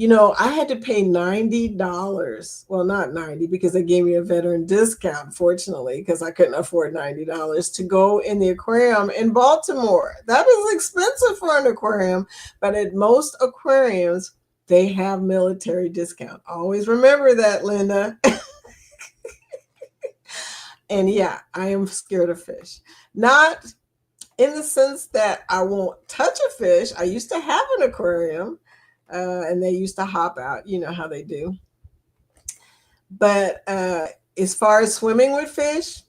I had to pay $90. Well, not 90 because they gave me a veteran discount, fortunately, because I couldn't afford $90 to go in the aquarium in Baltimore. That is expensive for an aquarium, but at most aquariums, they have military discount. Always remember that, Linda. And yeah, I am scared of fish. Not in the sense that I won't touch a fish. I used to have an aquarium and they used to hop out. You know how they do. But as far as swimming with fish,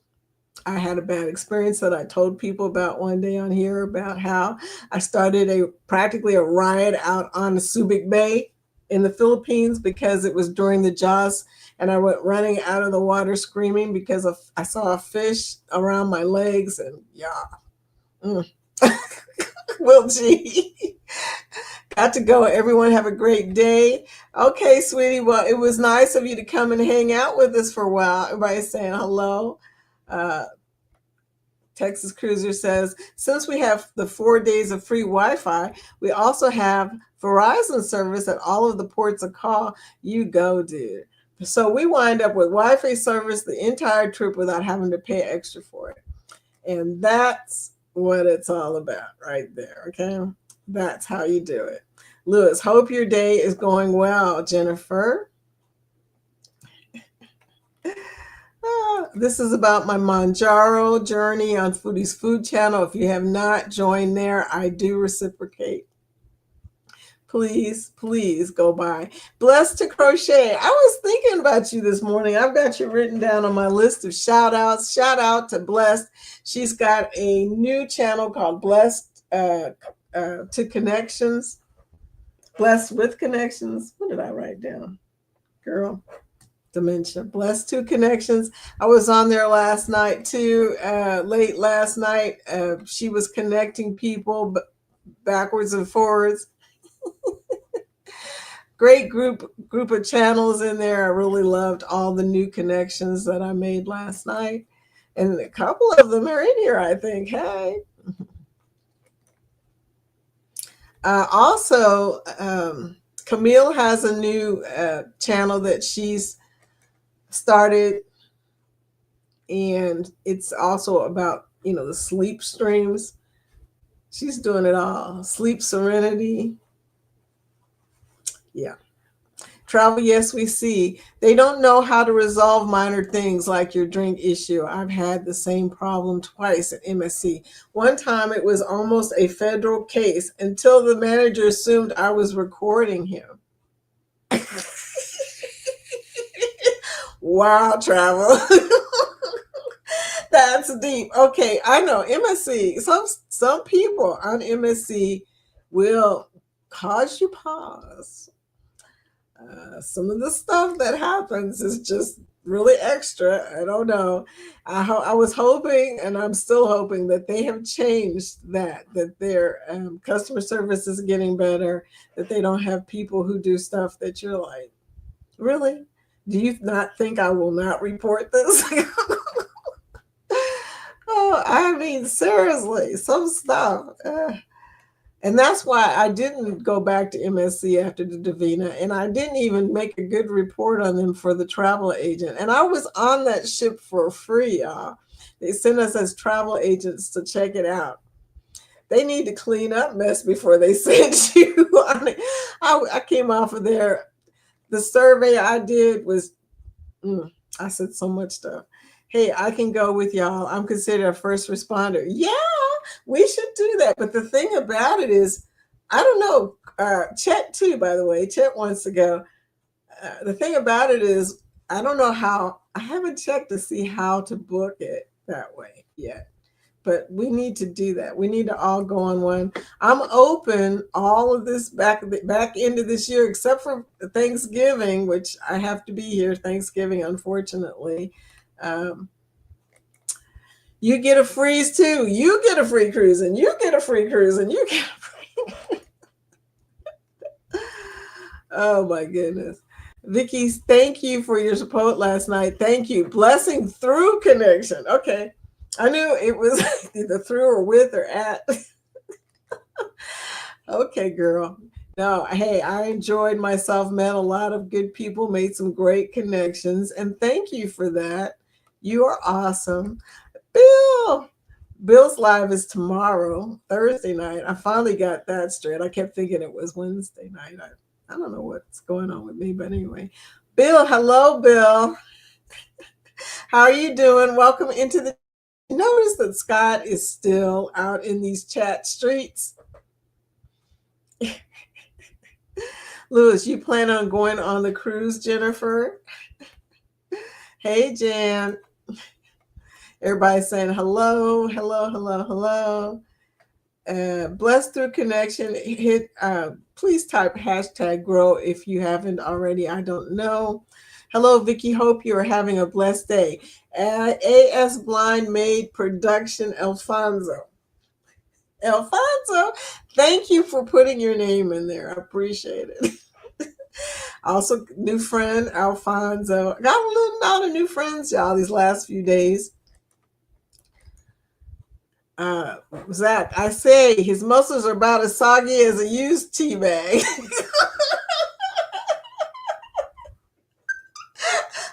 I had a bad experience that I told people about one day on here about how I started practically a riot out on the Subic Bay in the Philippines because it was during the Jaws. And I went running out of the water screaming because I saw a fish around my legs. And yeah. Will G. Got to go. Everyone have a great day. Okay, sweetie. Well, it was nice of you to come and hang out with us for a while. Everybody's saying hello. Texas Cruiser says, since we have the 4 days of free Wi-Fi, we also have Verizon service at all of the ports of call. You go, dude. So we wind up with Wi-Fi service the entire trip without having to pay extra for it. And that's what it's all about right there, okay? That's how you do it. Lewis, hope your day is going well, Jennifer. This is about my Manjaro journey on Foodie's Food Channel. If you have not joined there, I do reciprocate. Please, please go by. Blessed to Crochet. I was thinking about you this morning. I've got you written down on my list of shout outs. Shout out to Blessed. She's got a new channel called Blessed to Connections. Blessed with Connections. What did I write down? Girl, dementia. Blessed to Connections. I was on there last night too, late last night. She was connecting people backwards and forwards. Great group of channels in there. I really loved all the new connections that I made last night. And a couple of them are in here, I think. Hey. Also, Camille has a new channel that she's started. And it's also about, the sleep streams. She's doing it all. Sleep Serenity. Yeah. Travel, yes, we see. They don't know how to resolve minor things like your drink issue. I've had the same problem twice at MSC. One time it was almost a federal case until the manager assumed I was recording him. Wow, Travel. That's deep. Okay, I know MSC. Some people on MSC will cause you pause. Some of the stuff that happens is just really extra. I don't know. I was hoping, and I'm still hoping, that they have changed that their customer service is getting better, that they don't have people who do stuff that you're like, really? Do you not think I will not report this? Oh, I mean, seriously, some stuff. And that's why I didn't go back to MSC after the Davina, and I didn't even make a good report on them for the travel agent. And I was on that ship for free, y'all. They sent us as travel agents to check it out. They need to clean up mess before they send you on it. I came off of there. The survey I did was, I said so much stuff. Hey, I can go with y'all. I'm considered a first responder. Yeah, we should do that. But the thing about it is, I don't know. Chet too, by the way. Chet wants to go. The thing about it is, I don't know how. I haven't checked to see how to book it that way yet. But we need to do that. We need to all go on one. I'm open all of this back into this year, except for Thanksgiving, which I have to be here Thanksgiving, unfortunately. You get a freeze too. You get a free cruise, and you get a free cruise, and you get a free. Oh my goodness. Vicky, thank you for your support last night. Thank you. Blessing through connection. Okay. I knew it was either through or with or at. Okay, girl. No, hey, I enjoyed myself, met a lot of good people, made some great connections, and thank you for that. You are awesome. Bill's live is tomorrow, Thursday night. I finally got that straight. I kept thinking it was Wednesday night. I don't know what's going on with me, but anyway. Bill, hello, Bill. How are you doing? Welcome into the. Notice that Scott is still out in these chat streets. Lewis, you plan on going on the cruise, Jennifer? Hey, Jan. Everybody's saying hello, hello, hello, hello. Blessed through connection. Please type hashtag grow if you haven't already. I don't know. Hello, Vicky. Hope you are having a blessed day. AS Blind Maid Production, Alfonso. Alfonso, thank you for putting your name in there. I appreciate it. Also, new friend, Alfonso. Got a little amount of new friends, y'all, these last few days. Zach, I say his muscles are about as soggy as a used tea bag.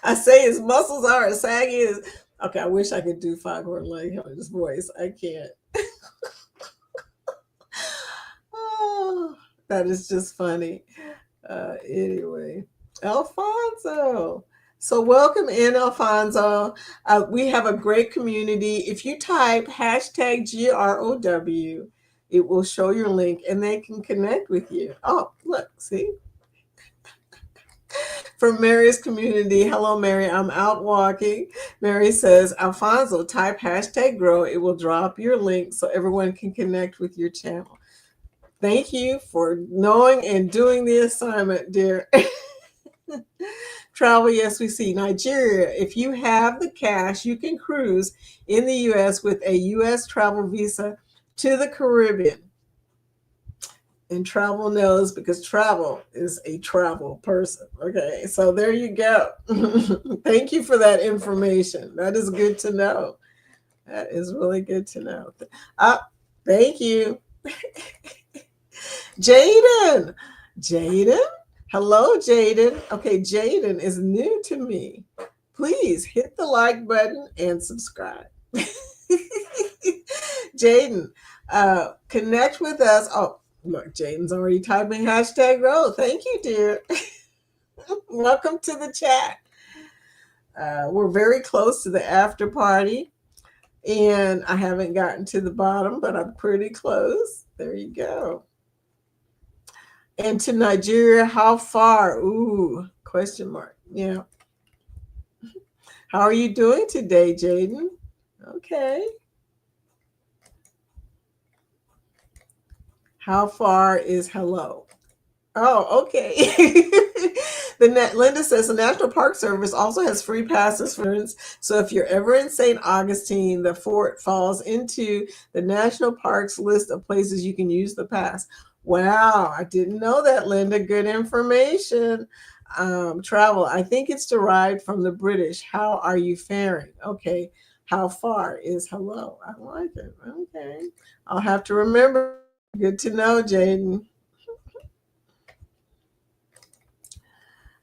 I say his muscles are as saggy as. Okay, I wish I could do Foghorn Leghorn's voice. I can't. Oh, that is just funny. Anyway, Alfonso. So welcome in, Alfonso. We have a great community. If you type hashtag GROW, it will show your link and they can connect with you. Oh, look, see? From Mary's community, hello Mary, I'm out walking. Mary says, Alfonso, type hashtag grow. It will drop your link so everyone can connect with your channel. Thank you for knowing and doing the assignment, dear. Travel, yes, we see. Nigeria, if you have the cash, you can cruise in the U.S. with a U.S. travel visa to the Caribbean. And travel knows because travel is a travel person. Okay, so there you go. Thank you for that information. That is good to know. That is really good to know. Thank you. Jaden. Jaden? Hello, Jaden. Okay, Jaden is new to me. Please hit the like button and subscribe. Jaden, connect with us. Oh, look, Jaden's already typing hashtag grow. Thank you, dear. Welcome to the chat. We're very close to the after party, and I haven't gotten to the bottom, but I'm pretty close. There you go. And to Nigeria, how far? Ooh, question mark. Yeah. How are you doing today, Jaden? Okay. How far is hello? Oh, okay. Linda says the National Park Service also has free passes for students. So if you're ever in St. Augustine, the fort falls into the National Parks list of places you can use the pass. Wow, I didn't know that, Linda. Good information. Travel, I think it's derived from the British. How are you faring? Okay. How far is hello? I like it. Okay. I'll have to remember. Good to know, Jaden.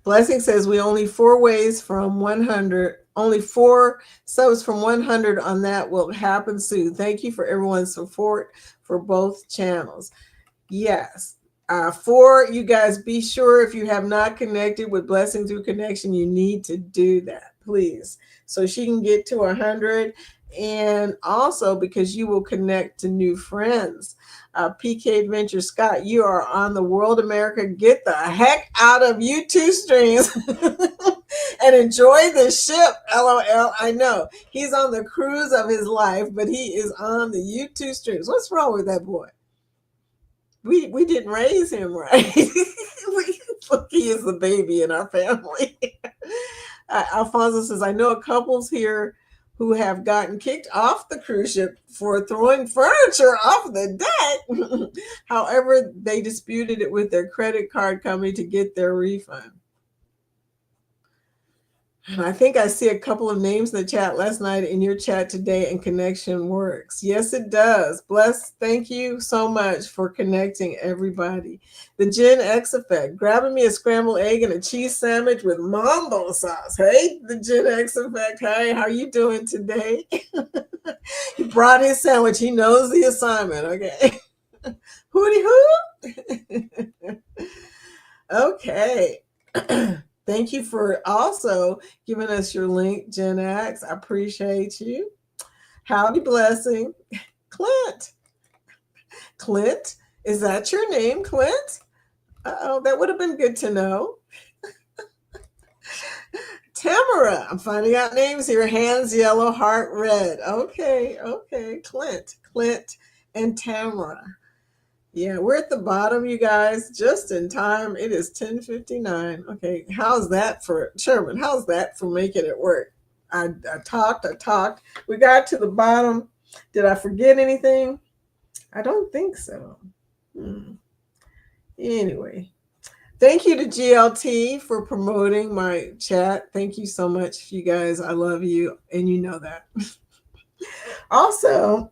Blessing says we only 4 ways from 100. Only 4 subs from 100 on that will happen soon. Thank you for everyone's support for both channels. Yes. 4, you guys be sure if you have not connected with Blessing Through Connection, you need to do that, please. So she can get to 100. And also because you will connect to new friends. PK Adventure Scott, you are on the World America. Get the heck out of YouTube streams and enjoy the ship. LOL. I know he's on the cruise of his life, but he is on the YouTube streams. What's wrong with that boy? We didn't raise him right. He is the baby in our family. Alfonso says, I know a couples here who have gotten kicked off the cruise ship for throwing furniture off the deck. However, they disputed it with their credit card company to get their refund. And I think I see a couple of names in the chat last night in your chat today, and connection works. Yes, it does. Bless, thank you so much for connecting everybody. The Gen X effect, grabbing me a scrambled egg and a cheese sandwich with mambo sauce. Hey, the Gen X effect. Hey, how you doing today? He brought his sandwich. He knows the assignment. Okay. Hootie hoo. Okay. Thank you for also giving us your link, Gen X. I appreciate you. Howdy, Blessing. Clint. Clint, is that your name, Clint? Uh-oh, that would have been good to know. Tamara, I'm finding out names here. Hands yellow, heart red. Okay. Clint, and Tamara. Yeah, we're at the bottom, you guys, just in time. It is 10:59. Okay, how's that for Sherman? How's that for making it work? I talked. We got to the bottom. Did I forget anything? I don't think so. Anyway, thank you to GLT for promoting my chat. Thank you so much, you guys. I love you, and you know that. Also,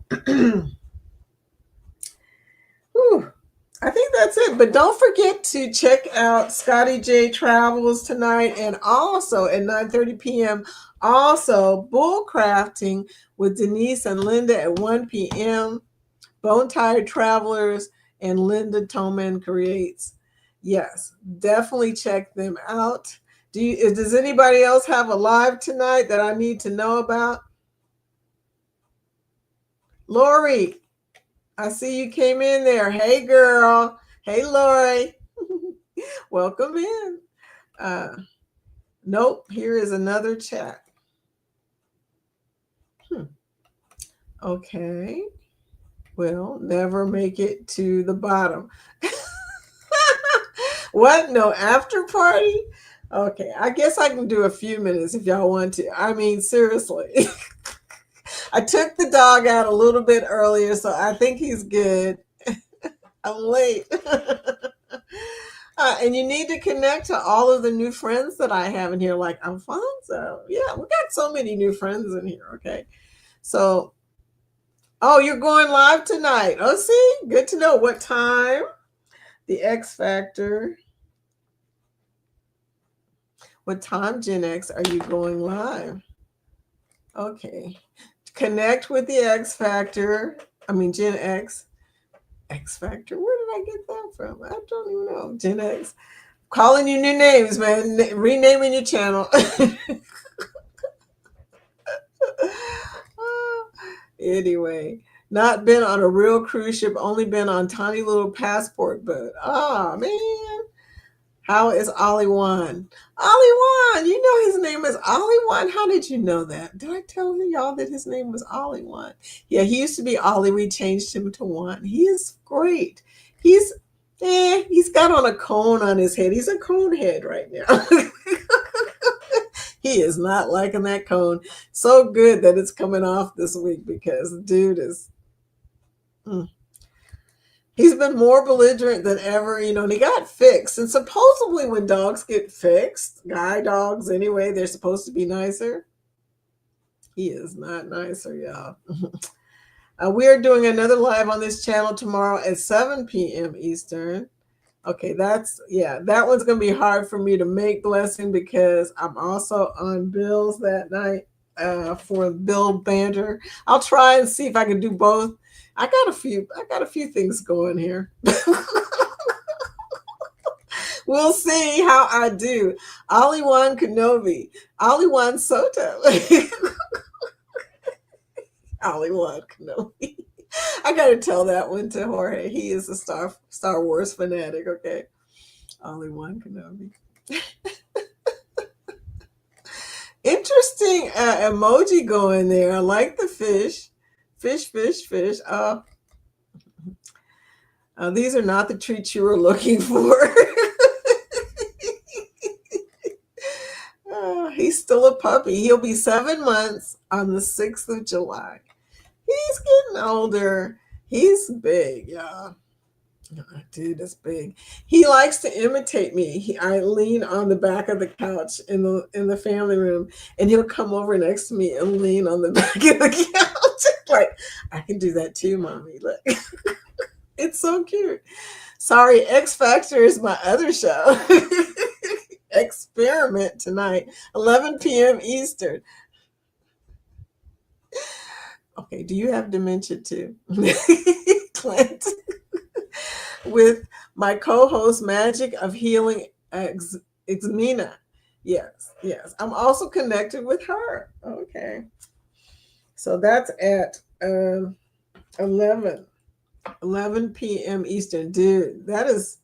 I think that's it. But don't forget to check out Scotty J Travels tonight, and also at 9:30 p.m. Also, Bull Crafting with Denise and Linda at 1 p.m. Bone Tired Travelers and Linda Toman Creates. Yes, definitely check them out. Does anybody else have a live tonight that I need to know about? Lori, I see you came in there. Hey, girl. Hey, Lori. Welcome in. Nope. Here is another chat. Okay. Well, never make it to the bottom. What? No after party? Okay. I guess I can do a few minutes if y'all want to. I mean, seriously. I took the dog out a little bit earlier, so I think he's good. I'm late. And you need to connect to all of the new friends that I have in here, like Alfonso. Yeah, we got so many new friends in here. Okay. So, oh, you're going live tonight. Oh, see? Good to know. What time? The X Factor. What time, Gen X, are you going live? Okay. Connect with the X Factor. I mean, Gen X. X Factor. Where did I get that from? I don't even know. Gen X. Calling you new names, man. Renaming your channel. Anyway, not been on a real cruise ship, only been on tiny little passport boat. Oh, man. How is Ollie Wan? Ollie Wan, you know his name is Ollie Wan. How did you know that? Did I tell y'all that his name was Ollie Wan? Yeah, he used to be Ollie. We changed him to Wan. He is great. He's got on a cone on his head. He's a cone head right now. He is not liking that cone. So good that it's coming off this week because the dude is he's been more belligerent than ever, and he got fixed. And supposedly when dogs get fixed, guy dogs anyway, they're supposed to be nicer. He is not nicer, y'all. We are doing another live on this channel tomorrow at 7 p.m. Eastern. Okay, that one's going to be hard for me to make, Blessing, because I'm also on Bill's that night for Bill Banter. I'll try and see if I can do both. I got a few things going here. We'll see how I do. Ollie Wan Kenobi, Ollie Wan Soto, Ollie Wan Kenobi. I got to tell that one to Jorge. He is a Star Wars fanatic. Okay, Ollie Wan Kenobi. Interesting emoji going there. I like the fish. Fish. These are not the treats you were looking for. He's still a puppy. He'll be 7 months on the 6th of July. He's getting older. He's big, y'all. Dude is big. He likes to imitate me. I lean on the back of the couch in the family room, and he'll come over next to me and lean on the back of the couch. Like, I can do that too, mommy. Look, it's so cute. Sorry, X Factor is my other show. Experiment tonight, 11 p.m. Eastern. Okay, do you have dementia too, Clint? With my co-host Magic of Healing Xmina. Yes. I'm also connected with her. Okay. So that's at 11 p.m. Eastern. Dude, that is...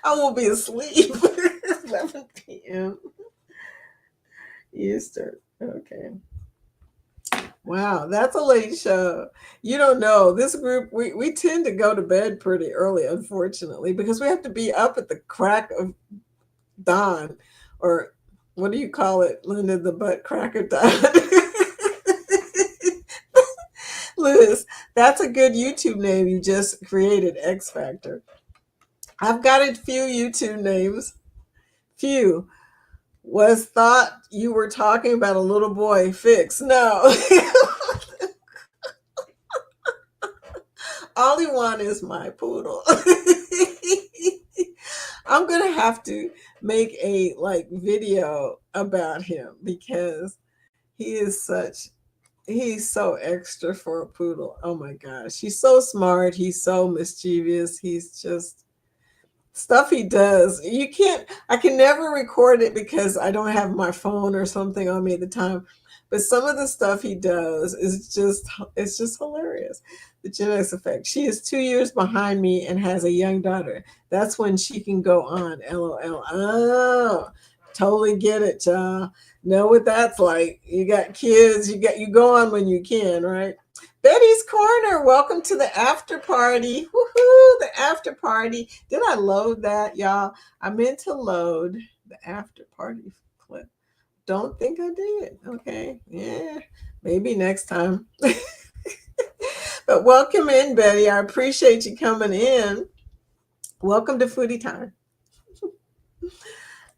I won't be asleep. 11 p.m. Eastern. Okay. Wow, that's a late show. You don't know. This group, we tend to go to bed pretty early, unfortunately, because we have to be up at the crack of dawn. Or what do you call it, Linda? The butt crack of dawn. Liz, that's a good YouTube name you just created, X Factor. I've got a few YouTube names. Few. Was thought you were talking about a little boy. Fix. No. Ollie Wan is my poodle. I'm gonna have to make a video about him because he's so extra for a poodle. Oh my gosh. He's so smart. He's so mischievous. He's just stuff he does. I can never record it because I don't have my phone or something on me at the time. But some of the stuff he does is it's just hilarious. The Gen X effect. She is 2 years behind me and has a young daughter. That's when she can go on. LOL. Oh, totally get it, y'all. Know what that's like. You got kids, you go on when you can, right? Betty's Corner, welcome to the after party. Woohoo, the after party. Did I load that, y'all? I meant to load the after party clip. Don't think I did. Okay. Yeah. Maybe next time. But welcome in, Betty. I appreciate you coming in. Welcome to Foodie Time.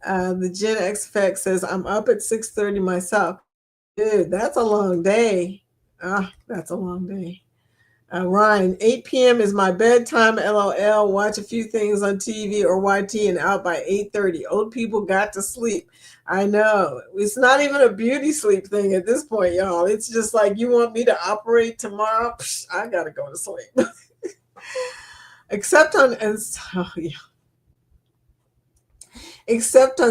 The Gen X Effect says, I'm up at 6:30 myself. Dude, that's a long day. That's a long day. Ryan, 8 p.m. is my bedtime. LOL. Watch a few things on TV or YT and out by 8:30. Old people got to sleep. I know. It's not even a beauty sleep thing at this point, y'all. It's just like, you want me to operate tomorrow? Psh, I got to go to sleep. Except on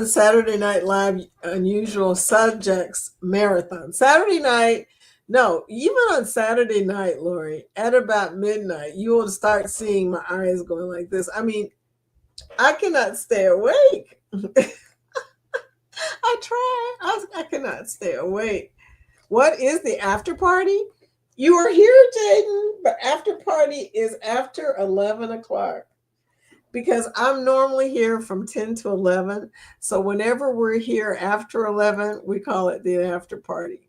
Saturday Night Live Unusual Subjects Marathon. Saturday night. No, even on Saturday night, Lori, at about midnight, you will start seeing my eyes going like this. I mean, I cannot stay awake. I try. I cannot stay awake. What is the after party? You are here, Jaden, but after party is after 11 o'clock. Because I'm normally here from 10 to 11. So whenever we're here after 11, we call it the after party.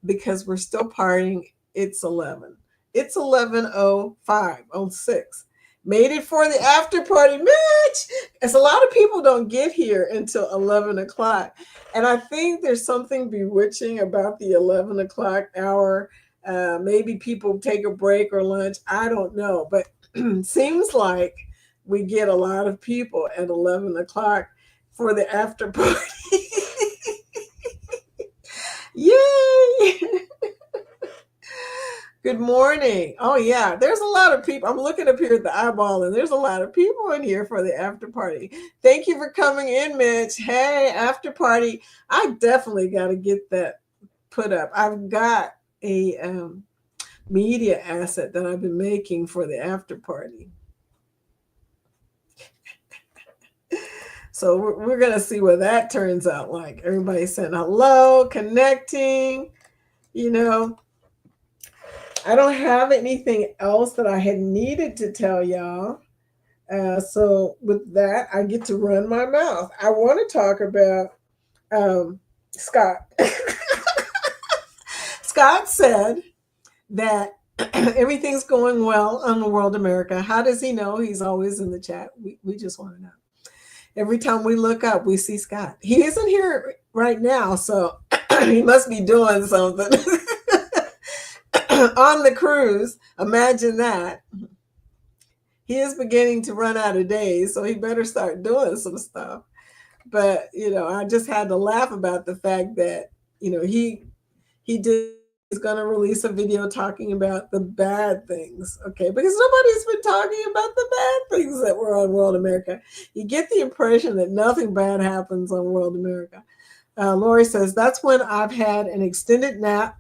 Because we're still partying, it's 11. It's 11:05, 06. Made it for the after party, Mitch. As a lot of people don't get here until 11 o'clock. And I think there's something bewitching about the 11 o'clock hour. Maybe people take a break or lunch. I don't know. But seems like we get a lot of people at 11 o'clock for the after party. Yay! Good morning. Oh, yeah, there's a lot of people. I'm looking up here at the eyeball, and there's a lot of people in here for the after party. Thank you for coming in, Mitch. Hey, after party. I definitely got to get that put up. I've got a media asset that I've been making for the after party. So we're going to see what that turns out like. Everybody's saying hello, connecting, you know. I don't have anything else that I had needed to tell y'all. So with that, I get to run my mouth. I want to talk about Scott. Scott said that everything's going well on the World America. How does he know? He's always in the chat. We just want to know. Every time we look up, we see Scott. He isn't here right now, so he must be doing something on the cruise. Imagine that. He is beginning to run out of days, so he better start doing some stuff. But, I just had to laugh about the fact that, he is going to release a video talking about the bad things, okay? Because nobody's been talking about the bad things that were on World America. You get the impression that nothing bad happens on World America. Lori says, that's when I've had an extended nap.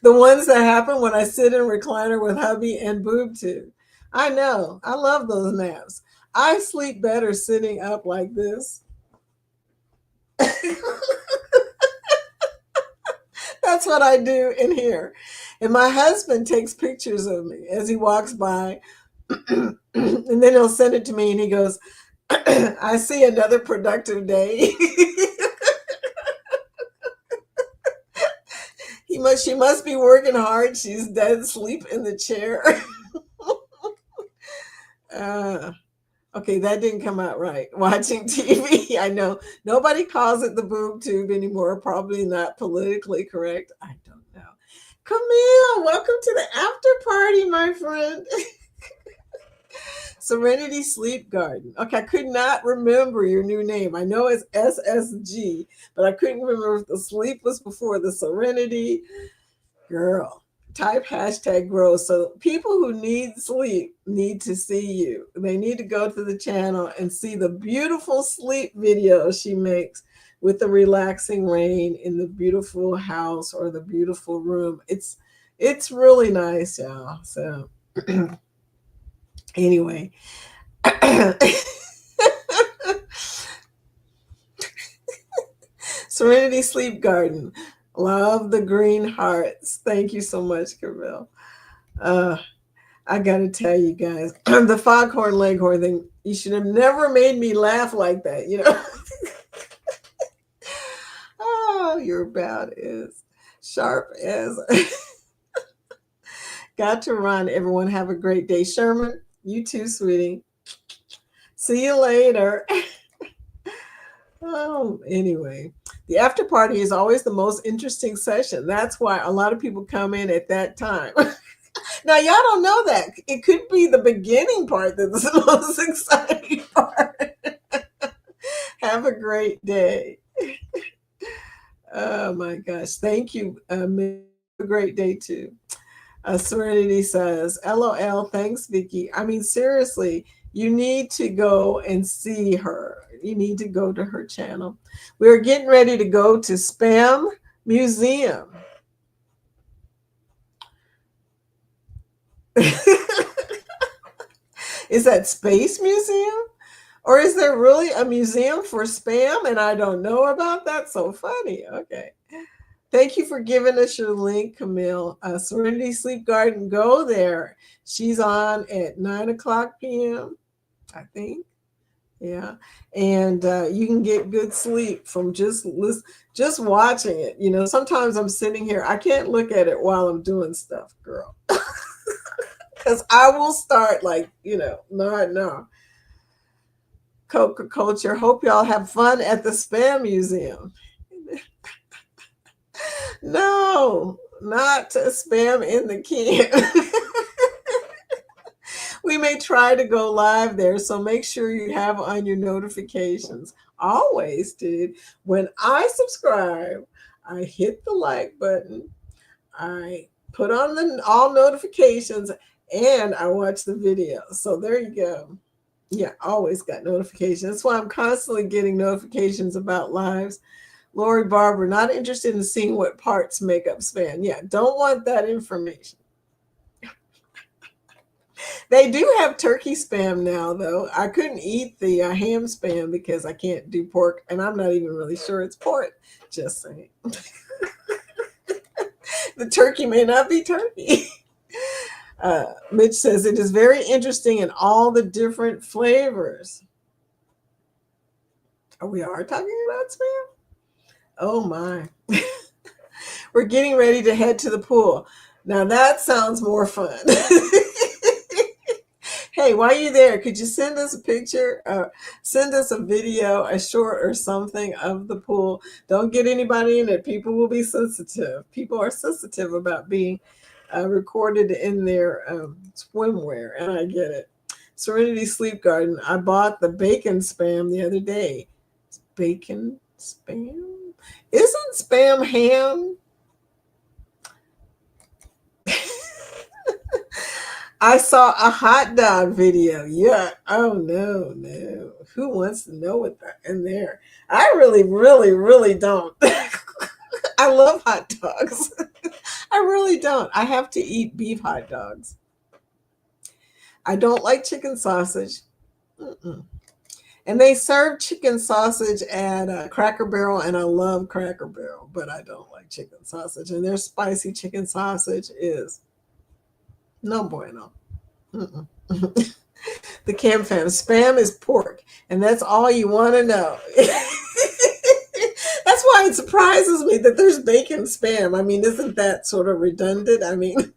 The ones that happen when I sit in a recliner with hubby and boob tube. I know. I love those naps. I sleep better sitting up like this. That's what I do in here. And my husband takes pictures of me as he walks by. And then he'll send it to me and he goes, I see another productive day. She must be working hard. She's dead asleep in the chair. Okay, that didn't come out right. Watching TV. I know nobody calls it the boob tube anymore. Probably not politically correct. I don't know. Camille, welcome to the after party, my friend. Serenity Sleep Garden. Okay, I could not remember your new name. I know it's SSG, but I couldn't remember if the sleep was before the Serenity. Girl, type hashtag grow. So people who need sleep need to see you. They need to go to the channel and see the beautiful sleep videos she makes. with the relaxing rain in the beautiful house or the beautiful room. It's really nice, y'all. So anyway. Serenity Sleep Garden. Love the green hearts. Thank you so much, Camille. Uh, I got to tell you guys, the foghorn leghorn thing, you should have never made me laugh like that, you know? Oh, your bout is sharp as. Got to run. Everyone have a great day. Sherman, you too, sweetie. See you later. Oh, anyway, the after party is always the most interesting session. That's why a lot of people come in at that time. Now, y'all don't know that. It could be the beginning part that's the most exciting part. Have a great day. Oh my gosh. Thank you. Have a great day too. Serenity says, LOL, thanks, Vicky. I mean, seriously, you need to go and see her. You need to go to her channel. We're getting ready to go to Spam Museum. Is that Space Museum? Or is there really a museum for spam and I don't know about that? So funny. Okay. Thank you for giving us your link, Camille. Serenity Sleep Garden, go there. She's on at 9:00 p.m., I think. Yeah. And you can get good sleep from just watching it. You know, sometimes I'm sitting here, I can't look at it while I'm doing stuff, girl. Because I will start like, no. Coca Culture. Hope y'all have fun at the Spam Museum. No, not spam in the can. We may try to go live there, so make sure you have on your notifications. Always, dude. When I subscribe, I hit the like button, I put on the all notifications, and I watch the video. So there you go. Yeah, always got notifications. That's why I'm constantly getting notifications about lives. Lori Barber, not interested in seeing what parts make up spam. Yeah, don't want that information. They do have turkey spam now, though. I couldn't eat the ham spam because I can't do pork, and I'm not even really sure it's pork. Just saying. The turkey may not be turkey. Mitch says it is very interesting in all the different flavors. We are talking about spam? Oh my. We're getting ready to head to the pool. Now that sounds more fun. Hey, while you're there, could you send us a picture? Send us a video, a short or something of the pool. Don't get anybody in it. People will be sensitive. People are sensitive about being recorded in their swimwear, and I get it. Serenity Sleep Garden. I bought the bacon spam the other day. Bacon spam? Isn't spam ham? I saw a hot dog video. Yeah. Oh no. Who wants to know what that in there? I really don't. I love hot dogs. I really don't. I have to eat beef hot dogs. I don't like chicken sausage. Mm-mm. And they serve chicken sausage at Cracker Barrel, and I love Cracker Barrel, but I don't like chicken sausage. And their spicy chicken sausage is no bueno. The Cam Fam. Spam is pork, and that's all you want to know. That's why it surprises me that there's bacon spam. I mean, isn't that sort of redundant? I mean,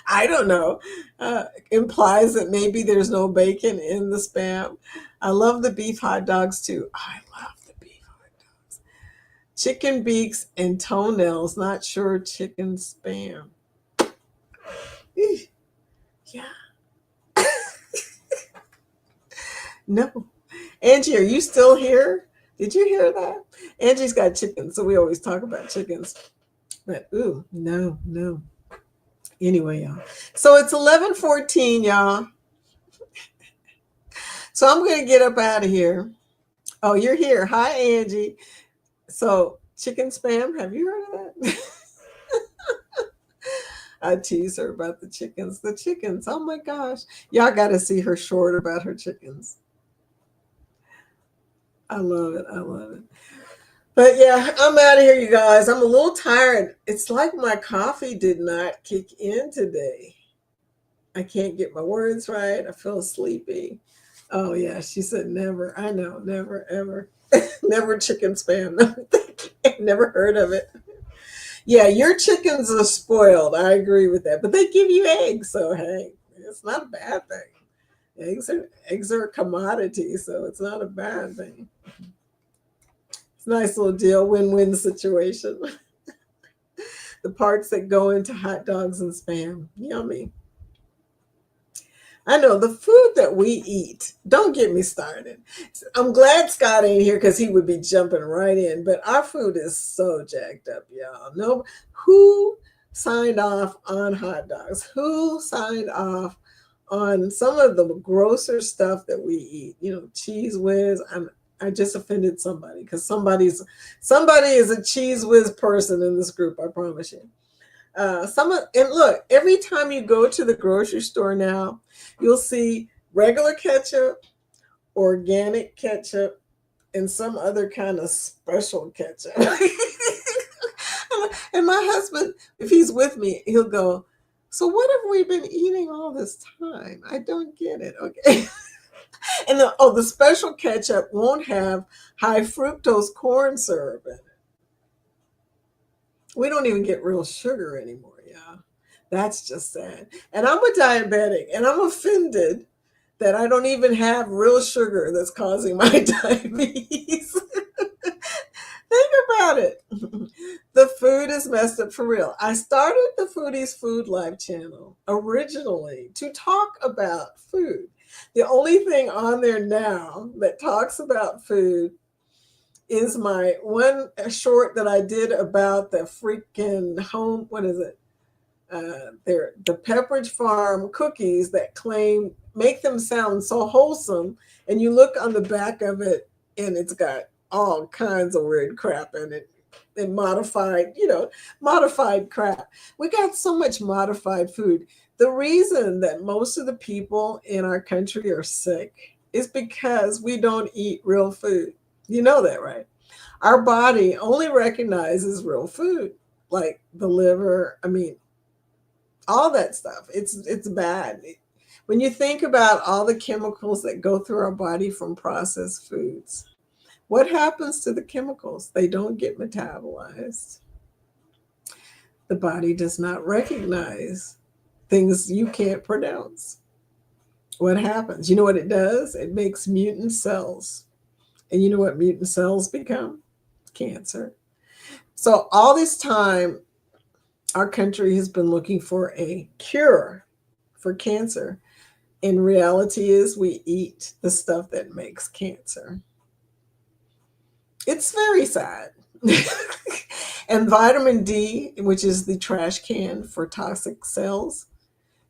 I don't know. Implies that maybe there's no bacon in the spam. I love the beef hot dogs too. I love the beef hot dogs. Chicken beaks and toenails. Not sure chicken spam. Yeah. No. Angie, are you still here? Did you hear that? Angie's got chickens, so we always talk about chickens. But ooh, no. Anyway, y'all. So it's 11:14, y'all. So I'm going to get up out of here. Oh, you're here. Hi, Angie. So, chicken spam, have you heard of that? I tease her about the chickens. The chickens, oh my gosh. Y'all got to see her short about her chickens. I love it. I love it. But yeah, I'm out of here, you guys. I'm a little tired. It's like my coffee did not kick in today. I can't get my words right. I feel sleepy. Oh yeah, she said never. I know, never ever. Never chicken spam. No, thank you. Never heard of it. Yeah, your chickens are spoiled. I agree with that. But they give you eggs, so hey, it's not a bad thing. Eggs are a commodity, so it's not a bad thing. It's a nice little deal, win-win situation. The parts that go into hot dogs and spam. Yummy. I know the food that we eat. Don't get me started. I'm glad Scott ain't here because he would be jumping right in. But our food is so jacked up, y'all. No, who signed off on hot dogs? Who signed off on some of the grosser stuff that we eat? You know, cheese whiz. I just offended somebody because somebody is a cheese whiz person in this group. I promise you. And look, every time you go to the grocery store now, you'll see regular ketchup, organic ketchup, and some other kind of special ketchup. And my husband, if he's with me, he'll go, "So what have we been eating all this time? I don't get it." Okay. And the special ketchup won't have high fructose corn syrup in it. We don't even get real sugar anymore, yeah. That's just sad. And I'm a diabetic and I'm offended that I don't even have real sugar that's causing my diabetes. Think about it. The food is messed up for real. I started the Foodies Food Life channel originally to talk about food. The only thing on there now that talks about food is my one short that I did about the freaking home. What is it? They're the Pepperidge Farm cookies that claim make them sound so wholesome, and you look on the back of it, and it's got all kinds of weird crap in it, and modified crap. We got so much modified food. The reason that most of the people in our country are sick is because we don't eat real food. You know that, right? Our body only recognizes real food, like the liver. I mean, all that stuff. It's bad. When you think about all the chemicals that go through our body from processed foods, what happens to the chemicals? They don't get metabolized. The body does not recognize things you can't pronounce. What happens? You know what it does? It makes mutant cells. And you know what mutant cells become? Cancer. So all this time, our country has been looking for a cure for cancer. And reality is we eat the stuff that makes cancer. It's very sad. And vitamin D, which is the trash can for toxic cells,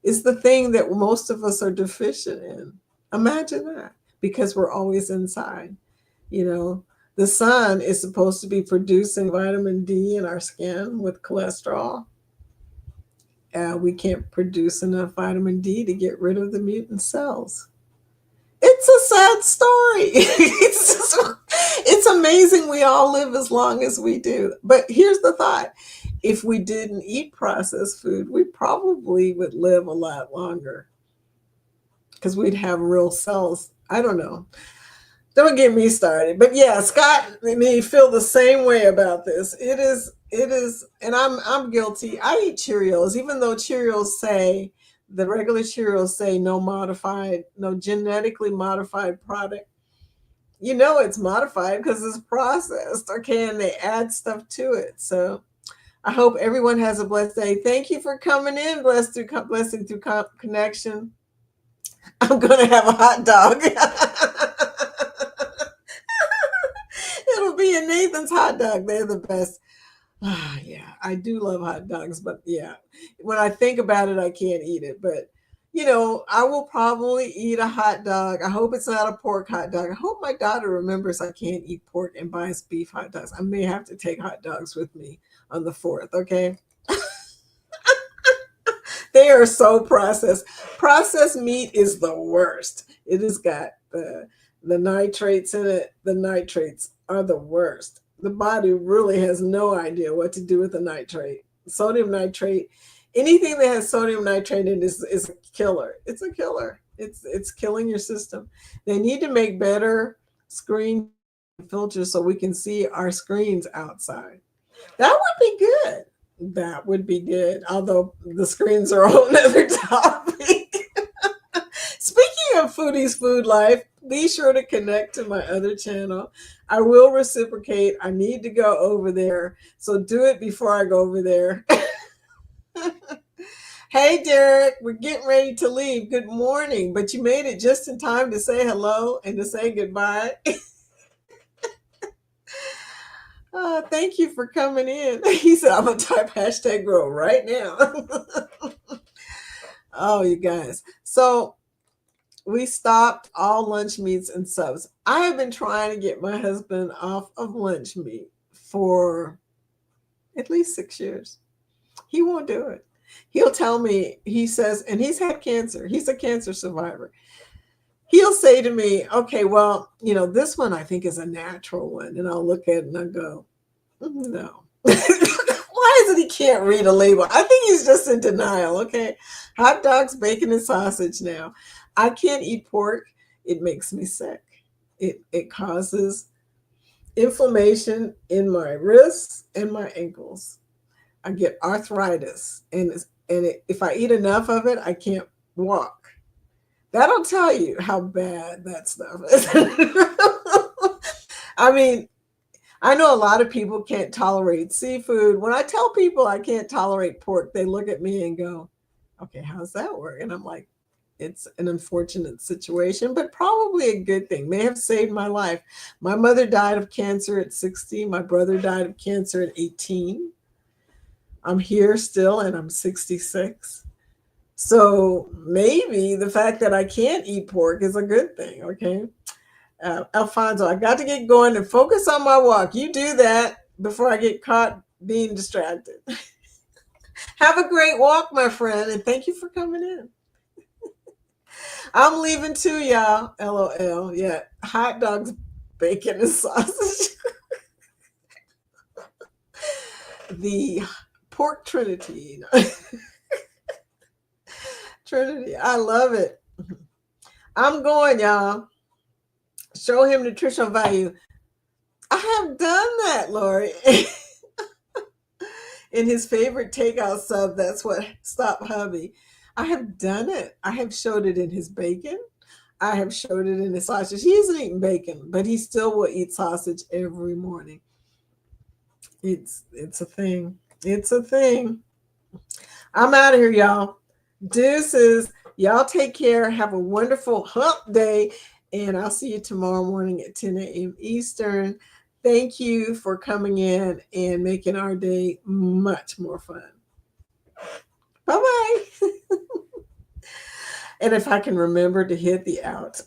is the thing that most of us are deficient in. Imagine that, because we're always inside. You know, the sun is supposed to be producing vitamin D in our skin with cholesterol. We can't produce enough vitamin D to get rid of the mutant cells. It's a sad story. It's amazing we all live as long as we do. But here's the thought. If we didn't eat processed food, we probably would live a lot longer because we'd have real cells. I don't know. Don't get me started. But yeah, Scott and me feel the same way about this. It is, and I'm guilty. I eat Cheerios, even though the regular Cheerios say no genetically modified product. You know it's modified because it's processed, okay, and they add stuff to it. So I hope everyone has a blessed day. Thank you for coming in, blessing through connection. I'm gonna have a hot dog. It'll be a Nathan's hot dog. They're the best. Yeah, I do love hot dogs, but yeah, when I think about it, I can't eat it. But I will probably eat a hot dog. I hope it's not a pork hot dog. I hope my daughter remembers I can't eat pork and buys beef hot dogs. I may have to take hot dogs with me on the 4th, okay? They are so processed. Processed meat is the worst. It has got the nitrates in it. The nitrates are the worst. The body really has no idea what to do with the nitrate. Sodium nitrate, anything that has sodium nitrate in it is a killer. It's a killer. It's killing your system. They need to make better screen filters so we can see our screens outside. That would be good. That would be good. Although the screens are a whole nother topic. Speaking of Foodie's Food Life, be sure to connect to my other channel. I will reciprocate. I need to go over there. So do it before I go over there. Hey, Derek, we're getting ready to leave. Good morning. But you made it just in time to say hello and to say goodbye. Thank you for coming in. He said, I'm going to type hashtag grow right now. Oh, you guys. So we stopped all lunch meats and subs. I have been trying to get my husband off of lunch meat for at least 6 years. He won't do it. He'll tell me, he says, and he's had cancer. He's a cancer survivor. He'll say to me, okay, well, this one I think is a natural one. And I'll look at it and I go, no. Why is it he can't read a label? I think he's just in denial, okay? Hot dogs, bacon, and sausage now. I can't eat pork. It makes me sick. It causes inflammation in my wrists and my ankles. I get arthritis. If I eat enough of it, I can't walk. That'll tell you how bad that stuff is. I mean, I know a lot of people can't tolerate seafood. When I tell people I can't tolerate pork, they look at me and go, okay, how's that work? And I'm like, it's an unfortunate situation, but probably a good thing. May have saved my life. My mother died of cancer at 60. My brother died of cancer at 18. I'm here still and I'm 66. So maybe the fact that I can't eat pork is a good thing, okay? Alfonso, I got to get going and focus on my walk. You do that before I get caught being distracted. Have a great walk, my friend, and thank you for coming in. I'm leaving too, y'all. LOL. Yeah, hot dogs, bacon, and sausage. The pork trinity. Trinity. I love it. I'm going, y'all. Show him nutritional value. I have done that, Lori. In his favorite takeout sub, that's what Stop Hubby. I have done it. I have showed it in his bacon. I have showed it in his sausage. He hasn't eaten bacon, but he still will eat sausage every morning. It's a thing. It's a thing. I'm out of here, y'all. Deuces. Y'all take care. Have a wonderful hump day. And I'll see you tomorrow morning at 10 a.m. Eastern. Thank you for coming in and making our day much more fun. Bye-bye. And if I can remember to hit the out.